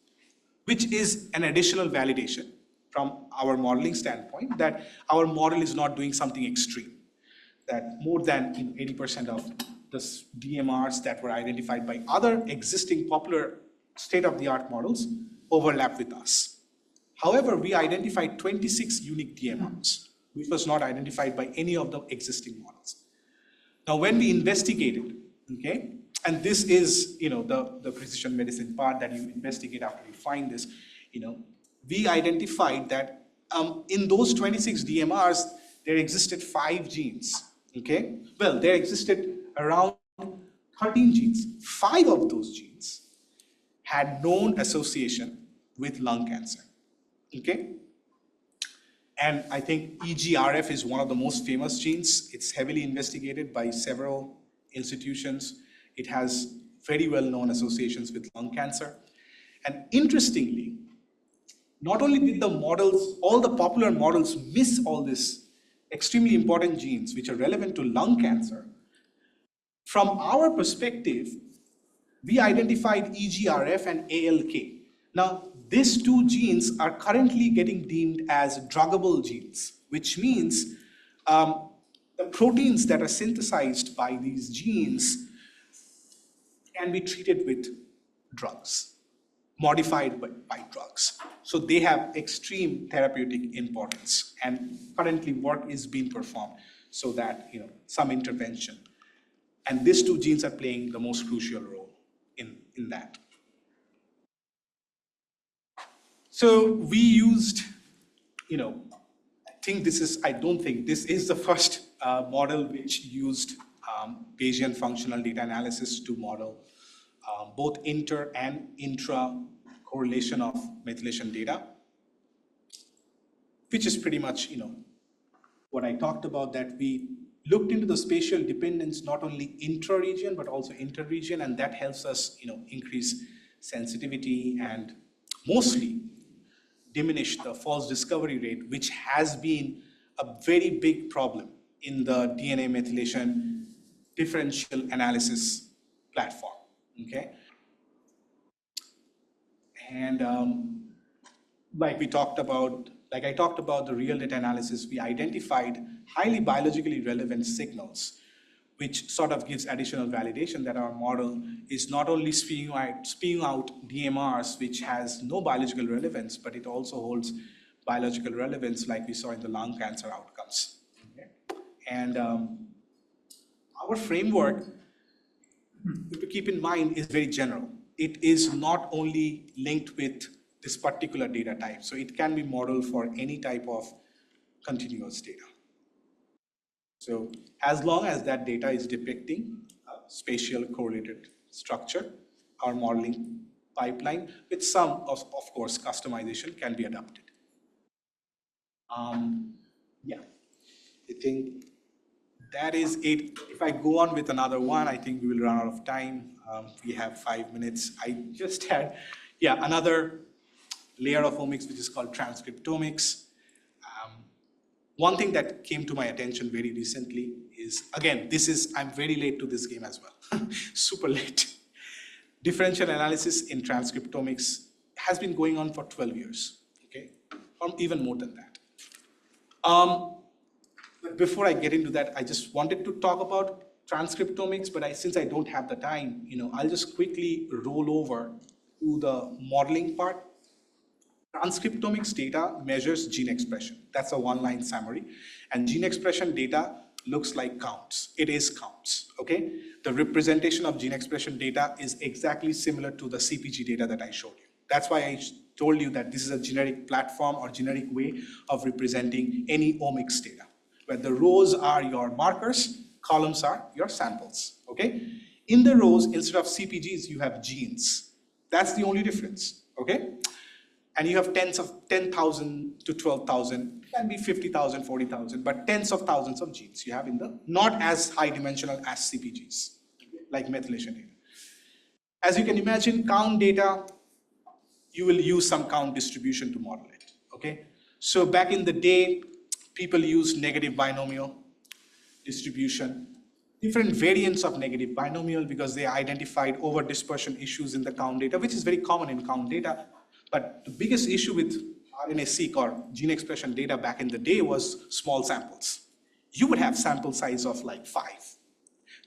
which is an additional validation from our modeling standpoint that our model is not doing something extreme, that more than 80% of the DMRs that were identified by other existing popular state-of-the-art models overlap with us. However, we identified 26 unique DMRs, which was not identified by any of the existing models. Now, when we investigated, okay, and this is, the precision medicine part that you investigate after you find this, we identified that in those 26 DMRs, there existed 5 genes, okay? Well, there existed around 13 genes. 5 of those genes had known association with lung cancer, okay? And I think EGRF is one of the most famous genes. It's heavily investigated by several institutions. It has very well-known associations with lung cancer. And interestingly, not only did the models, all the popular models miss all these extremely important genes which are relevant to lung cancer, from our perspective, we identified EGRF and ALK. Now, these 2 genes are currently getting deemed as druggable genes, which means the proteins that are synthesized by these genes can be treated with drugs, modified by drugs. So they have extreme therapeutic importance, and currently work is being performed so that some intervention. And these 2 genes are playing the most crucial role in that. So we used, I don't think this is the first model which used Bayesian functional data analysis to model both inter and intra correlation of methylation data, which is pretty much, what I talked about, that we looked into the spatial dependence, not only intra-region, but also inter-region, and that helps us, increase sensitivity and mostly diminish the false discovery rate, which has been a very big problem in the DNA methylation differential analysis platform, okay? And like I talked about the real data analysis, we identified highly biologically relevant signals, which sort of gives additional validation that our model is not only spewing out DMRs, which has no biological relevance, but it also holds biological relevance, like we saw in the lung cancer outcomes. Okay? And our framework, to keep in mind, is very general. It is not only linked with this particular data type, so it can be modeled for any type of continuous data. So as long as that data is depicting a spatial correlated structure, our modeling pipeline, with some, of course, customization can be adapted. Yeah, I think that is it. If I go on with another one, I think we will run out of time. We have 5 minutes. I just had, another layer of omics, which is called transcriptomics. One thing that came to my attention very recently is, again, I'm very late to this game as well, super late. Differential analysis in transcriptomics has been going on for 12 years, okay, or even more than that. But before I get into that, I just wanted to talk about transcriptomics, but since I don't have the time, I'll just quickly roll over to the modeling part. Transcriptomics data measures gene expression. That's a one-line summary. And gene expression data looks like counts. It is counts, okay? The representation of gene expression data is exactly similar to the CPG data that I showed you. That's why I told you that this is a generic platform or generic way of representing any omics data, where the rows are your markers, columns are your samples, okay? In the rows, instead of CPGs, you have genes. That's the only difference, okay? And you have 10,000 to 12,000, can be 50,000, 40,000, but tens of thousands of genes you have in the, not as high dimensional as CPGs, like methylation data. As you can imagine, count data, you will use some count distribution to model it, okay? So back in the day, people used negative binomial distribution, different variants of negative binomial because they identified over dispersion issues in the count data, which is very common in count data. But the biggest issue with RNA-seq or gene expression data back in the day was small samples. You would have sample size of like 5.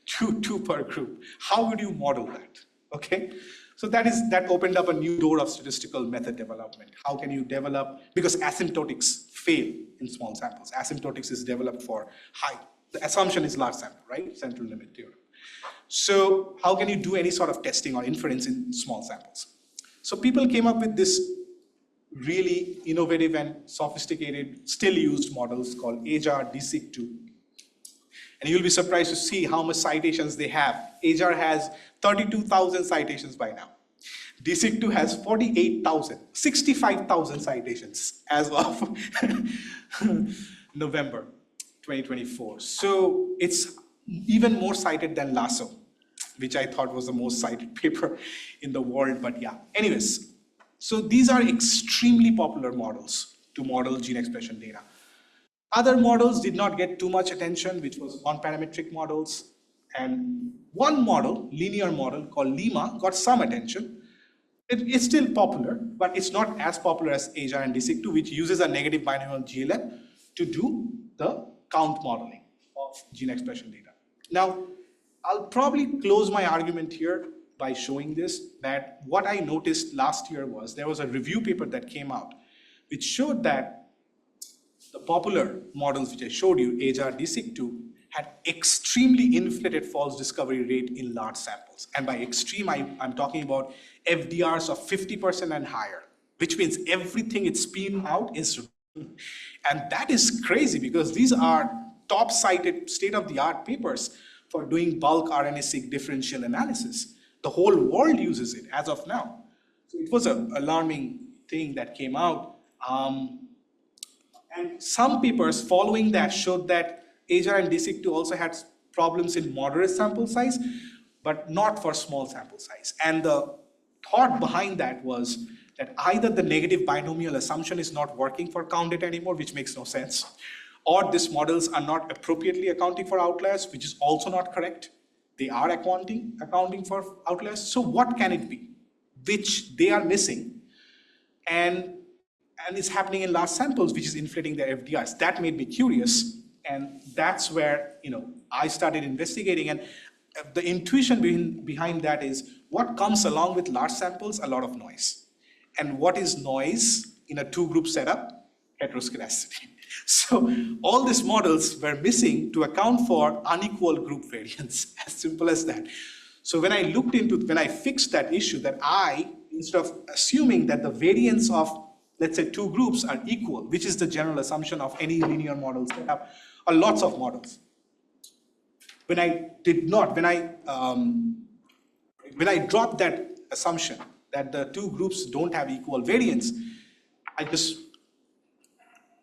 two per group. How would you model that? Okay, so that opened up a new door of statistical method development. How can you develop, because asymptotics fail in small samples. Asymptotics is developed for high. The assumption is large sample, right? Central limit theorem. So how can you do any sort of testing or inference in small samples? So people came up with this really innovative and sophisticated, still used models called AJAR DSIC2. And you'll be surprised to see how much citations they have. AJAR has 32,000 citations by now. DSIC2 has 48,000, 65,000 citations as of November 2024. So it's even more cited than LASSO, which I thought was the most cited paper in the world, but yeah. Anyways, so these are extremely popular models to model gene expression data. Other models did not get too much attention, which was non-parametric models. And one model, linear model called Lima, got some attention. It's still popular, but it's not as popular as AJAR and DSIC2, which uses a negative binomial GLM to do the count modeling of gene expression data. Now, I'll probably close my argument here by showing this, that what I noticed last year was there was a review paper that came out, which showed that the popular models which I showed you, AJAR, DSIC2, had extremely inflated false discovery rate in large samples. And by extreme, I'm talking about FDRs of 50% and higher, which means everything it's spewing out is, and that is crazy because these are top cited state-of-the-art papers for doing bulk RNA-seq differential analysis. The whole world uses it as of now. So it was an alarming thing that came out. And some papers following that showed that AJAR and DSIC2 also had problems in moderate sample size, but not for small sample size. And the thought behind that was that either the negative binomial assumption is not working for count data anymore, which makes no sense, or these models are not appropriately accounting for outliers, which is also not correct. They are accounting for outliers. So what can it be, which they are missing, and it's happening in large samples, which is inflating their FDRs? That made me curious, and that's where I started investigating. And the intuition behind that is what comes along with large samples: a lot of noise. And what is noise in a two-group setup? Heteroscedasticity. So all these models were missing to account for unequal group variance, as simple as that. So when I fixed that issue, that instead of assuming that the variance of, let's say, two groups are equal, which is the general assumption of any linear model setup, or lots of models. When I dropped that assumption that the two groups don't have equal variance, I just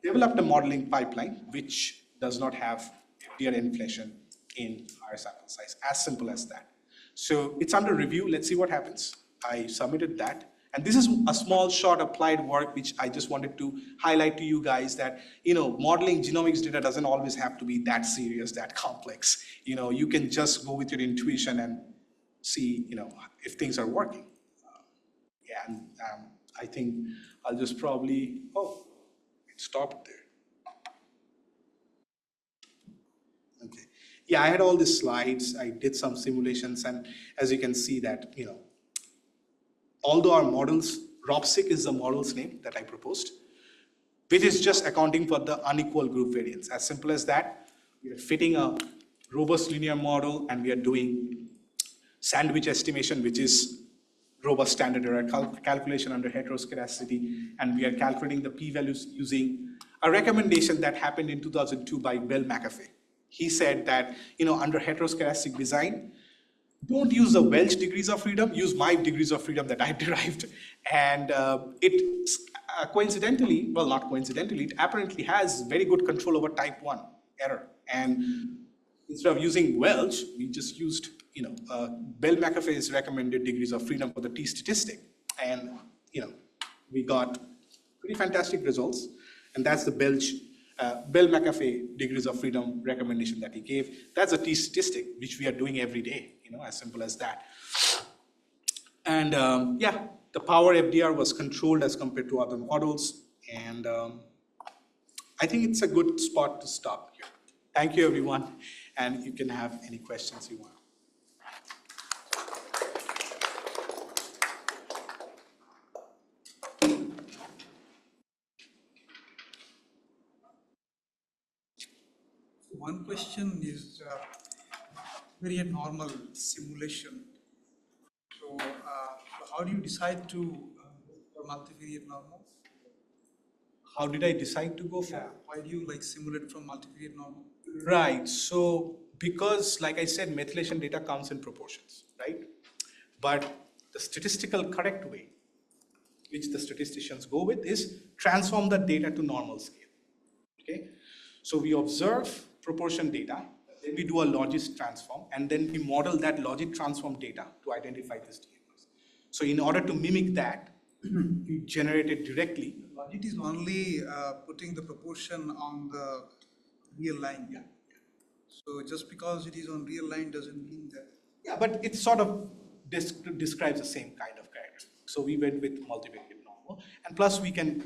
developed a modeling pipeline which does not have FDR inflation in higher sample size, as simple as that. So it's under review. Let's see what happens. I submitted that. And this is a small, short applied work, which I just wanted to highlight to you guys that, modeling genomics data doesn't always have to be that serious, that complex. You can just go with your intuition and see, if things are working. I think I'll just probably, it stopped there. Okay. Yeah, I had all these slides. I did some simulations, and as you can see that, although our models, ROPSIC is the model's name that I proposed, which is just accounting for the unequal group variance. As simple as that, we are fitting a robust linear model, and we are doing sandwich estimation, which is robust standard error calculation under heteroscedasticity, and we are calculating the p-values using a recommendation that happened in 2002 by Bell McAfee. He said that, under heteroscedastic design, don't use the Welch degrees of freedom, use my degrees of freedom that I derived. And it coincidentally, well, not coincidentally, it apparently has very good control over type 1 error. And instead of using Welch, we just used Bell McAfee's recommended degrees of freedom for the t statistic. And we got pretty fantastic results. And that's the Bell McAfee degrees of freedom recommendation that he gave. That's a t statistic, which we are doing every day, as simple as that. And the power FDR was controlled as compared to other models. And I think it's a good spot to stop here. Thank you, everyone. and you can have any questions you want. One question is very a normal simulation. So, how do you decide to go for multivariate normal? How did I decide to go for? Yeah, why do you like simulate from multivariate normal? Right. So because, like I said, methylation data comes in proportions, right? But the statistical correct way, which the statisticians go with, is transform the data to normal scale. Okay. So we observe proportion data, then we do a logic transform, and then we model that logic transform data to identify this DNAs. So in order to mimic that, we generate it directly. Logic is only putting the proportion on the real line. Yeah. So just because it is on real line doesn't mean that. Yeah, but it sort of describes the same kind of character. So we went with multivariate normal, and plus we can,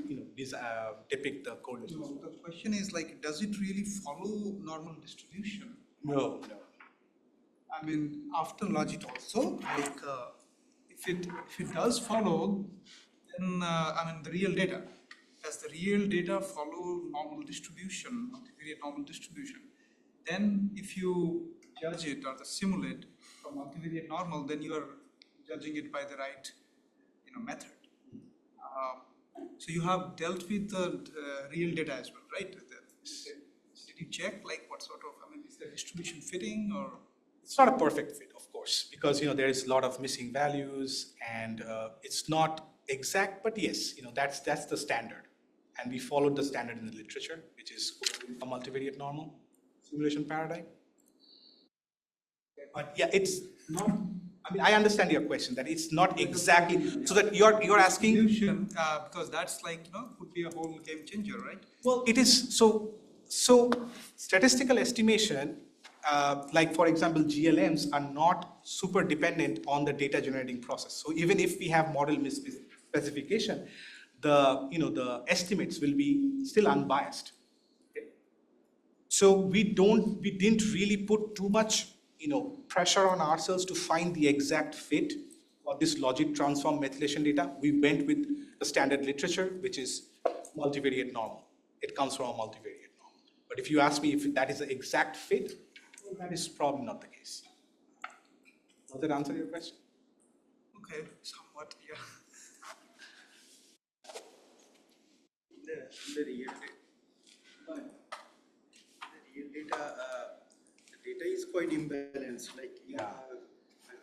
depict the correlation. So the question is like, does it really follow normal distribution? No. I mean, after logic also, like if it does follow, then the real data. Does the real data follow normal distribution, multivariate normal distribution? Then if you judge it or the simulate from multivariate normal, then you are judging it by the right method. So you have dealt with the real data as well, right? Did you check like what sort of, is the distribution fitting or? It's not a perfect fit, of course, because there is a lot of missing values, and it's not exact, but yes, that's the standard, and we followed the standard in the literature, which is a multivariate normal simulation paradigm. But yeah, it's not. I understand your question that it's not exactly so that you're asking because that's like could be a whole game changer, right? Well, it is so statistical estimation. Like for example, GLMs are not super dependent on the data generating process. So even if we have model misspecification, the estimates will be still unbiased. Okay? So we didn't really put too much pressure on ourselves to find the exact fit for this logic transform methylation data. We went with the standard literature, which is multivariate normal. It comes from a multivariate normal. But if you ask me if that is the exact fit, well, that is probably not the case. Does that answer your question? Okay, somewhat, yeah. The real data, the data is quite imbalanced. Like a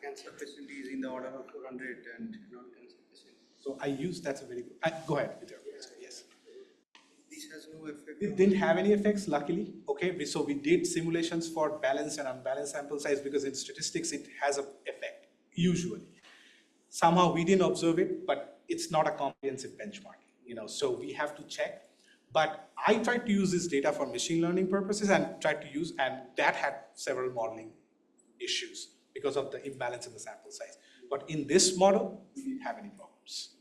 cancer patient is in the order of 400 and non-cancer patient. So that's a very good. Go ahead with your question. Yes. This has no effect. It didn't have any effects, luckily. Okay, so we did simulations for balanced and unbalanced sample size because in statistics it has an effect usually. Somehow we didn't observe it, but it's not a comprehensive benchmarking. So we have to check. But I tried to use this data for machine learning purposes and that had several modeling issues because of the imbalance in the sample size. But in this model, we didn't have any problems.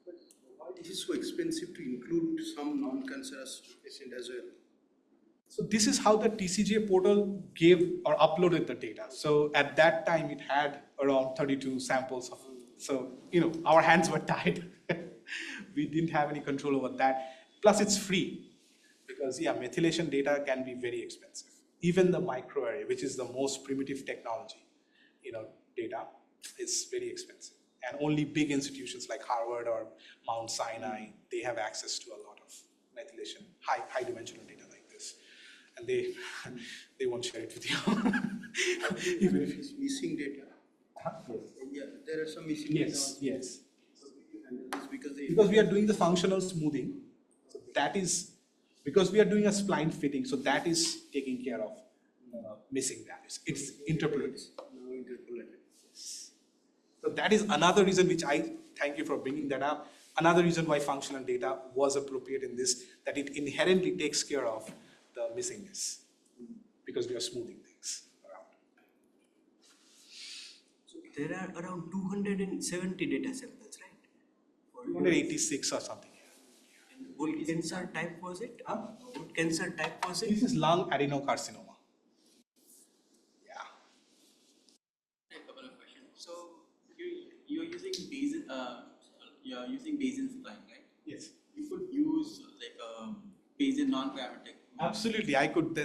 But why is it so expensive to include some non-cancerous patient as well? So this is how the TCGA portal gave or uploaded the data. So at that time, it had around 32 samples. So our hands were tied. We didn't have any control over that. Plus, it's free because methylation data can be very expensive. Even the microarray, which is the most primitive technology, data, is very expensive. And only big institutions like Harvard or Mount Sinai, they have access to a lot of methylation, high dimensional data like this. And they won't share it with you. Even if it's missing data. Yes. Yeah, there are some missing data. Yes. So you handle this because we are doing the functional smoothing. So that is because we are doing a spline fitting. So that is taking care of missing values. It's interpolated. Yes. So that is another reason which I thank you for bringing that up. Another reason why functional data was appropriate in this, that it inherently takes care of the missingness because we are smoothing things around. So there are around 270 data samples, right? 286 or something. And what cancer type was it? What cancer type was it? This is lung adenocarcinoma. you're using Bayesian spline, right? Yes. You could use like a Bayesian non-parametric. Absolutely, I could.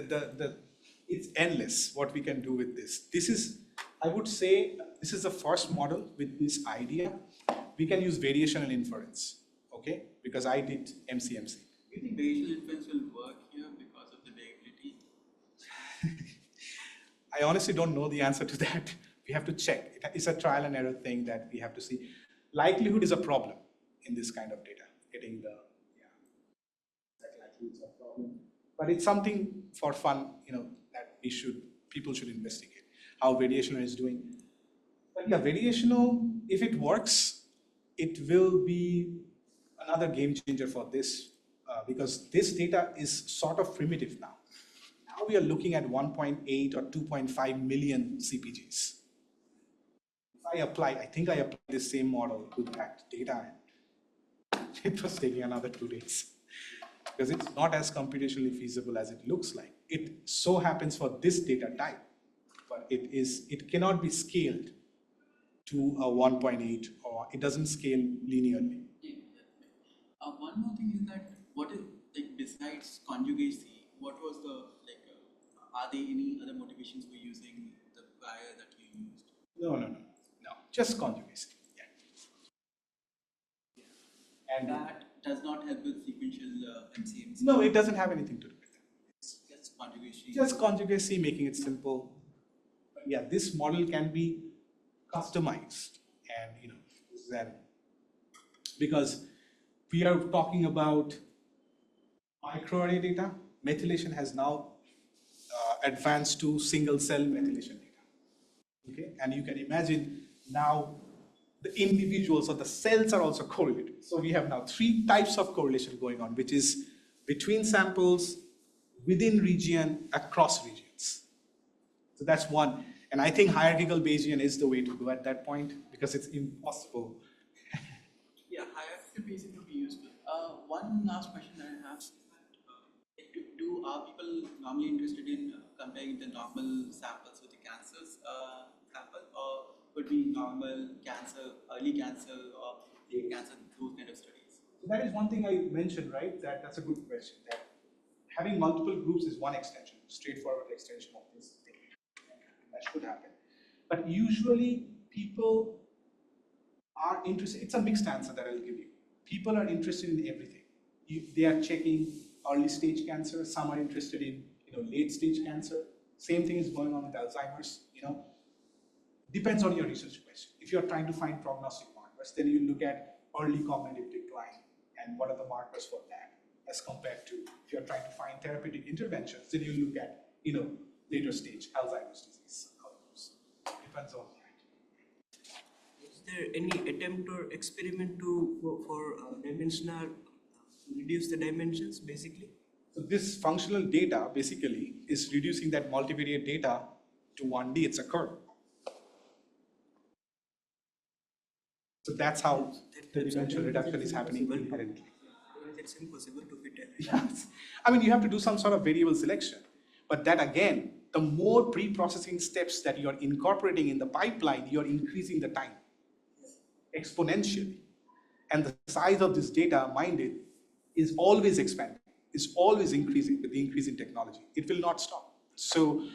It's endless what we can do with this. This is, I would say, this is the first model with this idea. We can use variational inference, okay? Because I did MCMC. Do you think variational inference will work here because of the variability? I honestly don't know the answer to that. We have to check. It's a trial and error thing that we have to see. Likelihood is a problem in this kind of data. Getting the, that likelihood is a problem. But it's something for fun, that people should investigate how variational is doing. But yeah, variational, if it works, it will be another game changer for this because this data is sort of primitive now. Now we are looking at 1.8 or 2.5 million CPGs. If I think I applied this same model to that data, and it was taking another 2 days because it's not as computationally feasible as it looks like. It so happens for this data type, but it cannot be scaled to a 1.8 or it doesn't scale linearly. Yeah. One more thing is that what is like besides conjugacy, what was the are there any other motivations for using the prior that you used? No. Just conjugacy. Yeah. And that does not help with sequential MCMC. No, it doesn't have anything to do with that. It's just conjugation. Just conjugacy, making it simple. But yeah, this model can be customized, and then because we are talking about microarray data, methylation has now advanced to single cell methylation data. Okay, and you can imagine now the individuals or the cells are also correlated. So we have now 3 types of correlation going on, which is between samples, within region, across regions. So that's one. And I think hierarchical Bayesian is the way to go at that point because it's impossible. Yeah, hierarchical Bayesian would be useful. One last question that I have is that are people normally interested in comparing the normal samples with the cancers sample, or could be normal cancer, early cancer, or late cancer, those kind of studies? So that is one thing I mentioned, right? That's a good question. That having multiple groups is one extension, straightforward extension of this thing. That should happen. But usually people are interested, it's a mixed answer that I'll give you. People are interested in everything. They are checking early stage cancer, some are interested in late stage cancer. Same thing is going on with Alzheimer's, Depends on your research question. If you're trying to find prognostic markers, then you look at early cognitive decline and what are the markers for that, as compared to if you're trying to find therapeutic interventions, then you look at later stage Alzheimer's disease outcomes. Depends on that. Is there any attempt or experiment for dimensional reduce the dimensions basically? So this functional data basically is reducing that multivariate data to 1D. It's a curve. So that's how the dimensional reduction is happening inherently. It's impossible to fit everything. Yes. I mean, you have to do some sort of variable selection. But that again, the more pre-processing steps that you're incorporating in the pipeline, you're increasing the time exponentially. And the size of this data, minded, is always expanding, is always increasing with the increase in technology. It will not stop. So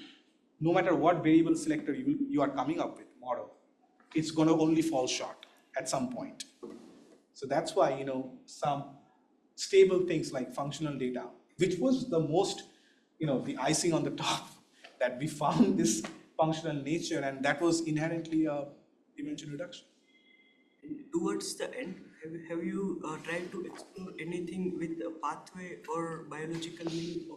no matter what variable selector you are coming up with, model, it's going to only fall short at some point. So that's why, some stable things like functional data, which was the most, the icing on the top, that we found this functional nature, and that was inherently a dimension reduction. Towards the end, have you tried to explore anything with a pathway or biological meaning?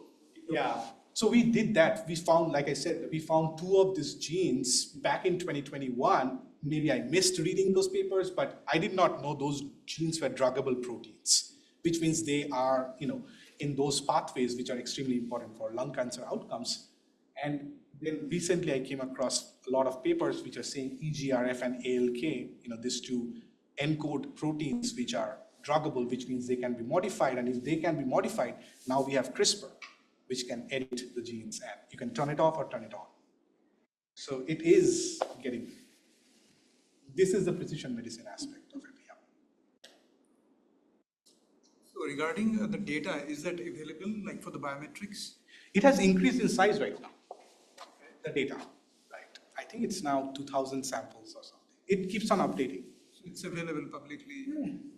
Yeah, so we did that. We found, like I said, we found 2 of these genes back in 2021. Maybe I missed reading those papers, but I did not know those genes were druggable proteins, which means they are, in those pathways which are extremely important for lung cancer outcomes. And then recently I came across a lot of papers which are saying EGRF and ALK, these 2 encode proteins which are druggable, which means they can be modified. And if they can be modified, now we have CRISPR, which can edit the genes and you can turn it off or turn it on. So it is getting, this is the precision medicine aspect of it. So regarding the data, is that available like for the biometrics? It has increased in size right now, the data, right? I think it's now 2,000 samples or something. It keeps on updating. So it's available publicly.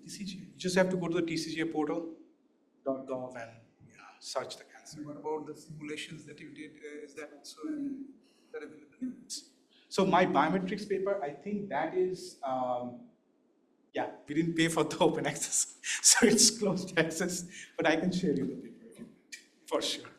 TCGA. You just have to go to the TCGA portal.gov and search the cancer. What about the simulations that you did? Is that also available? So my biometrics paper, I think that is, we didn't pay for the open access, so it's closed access, but I can share you the paper if you want, for sure.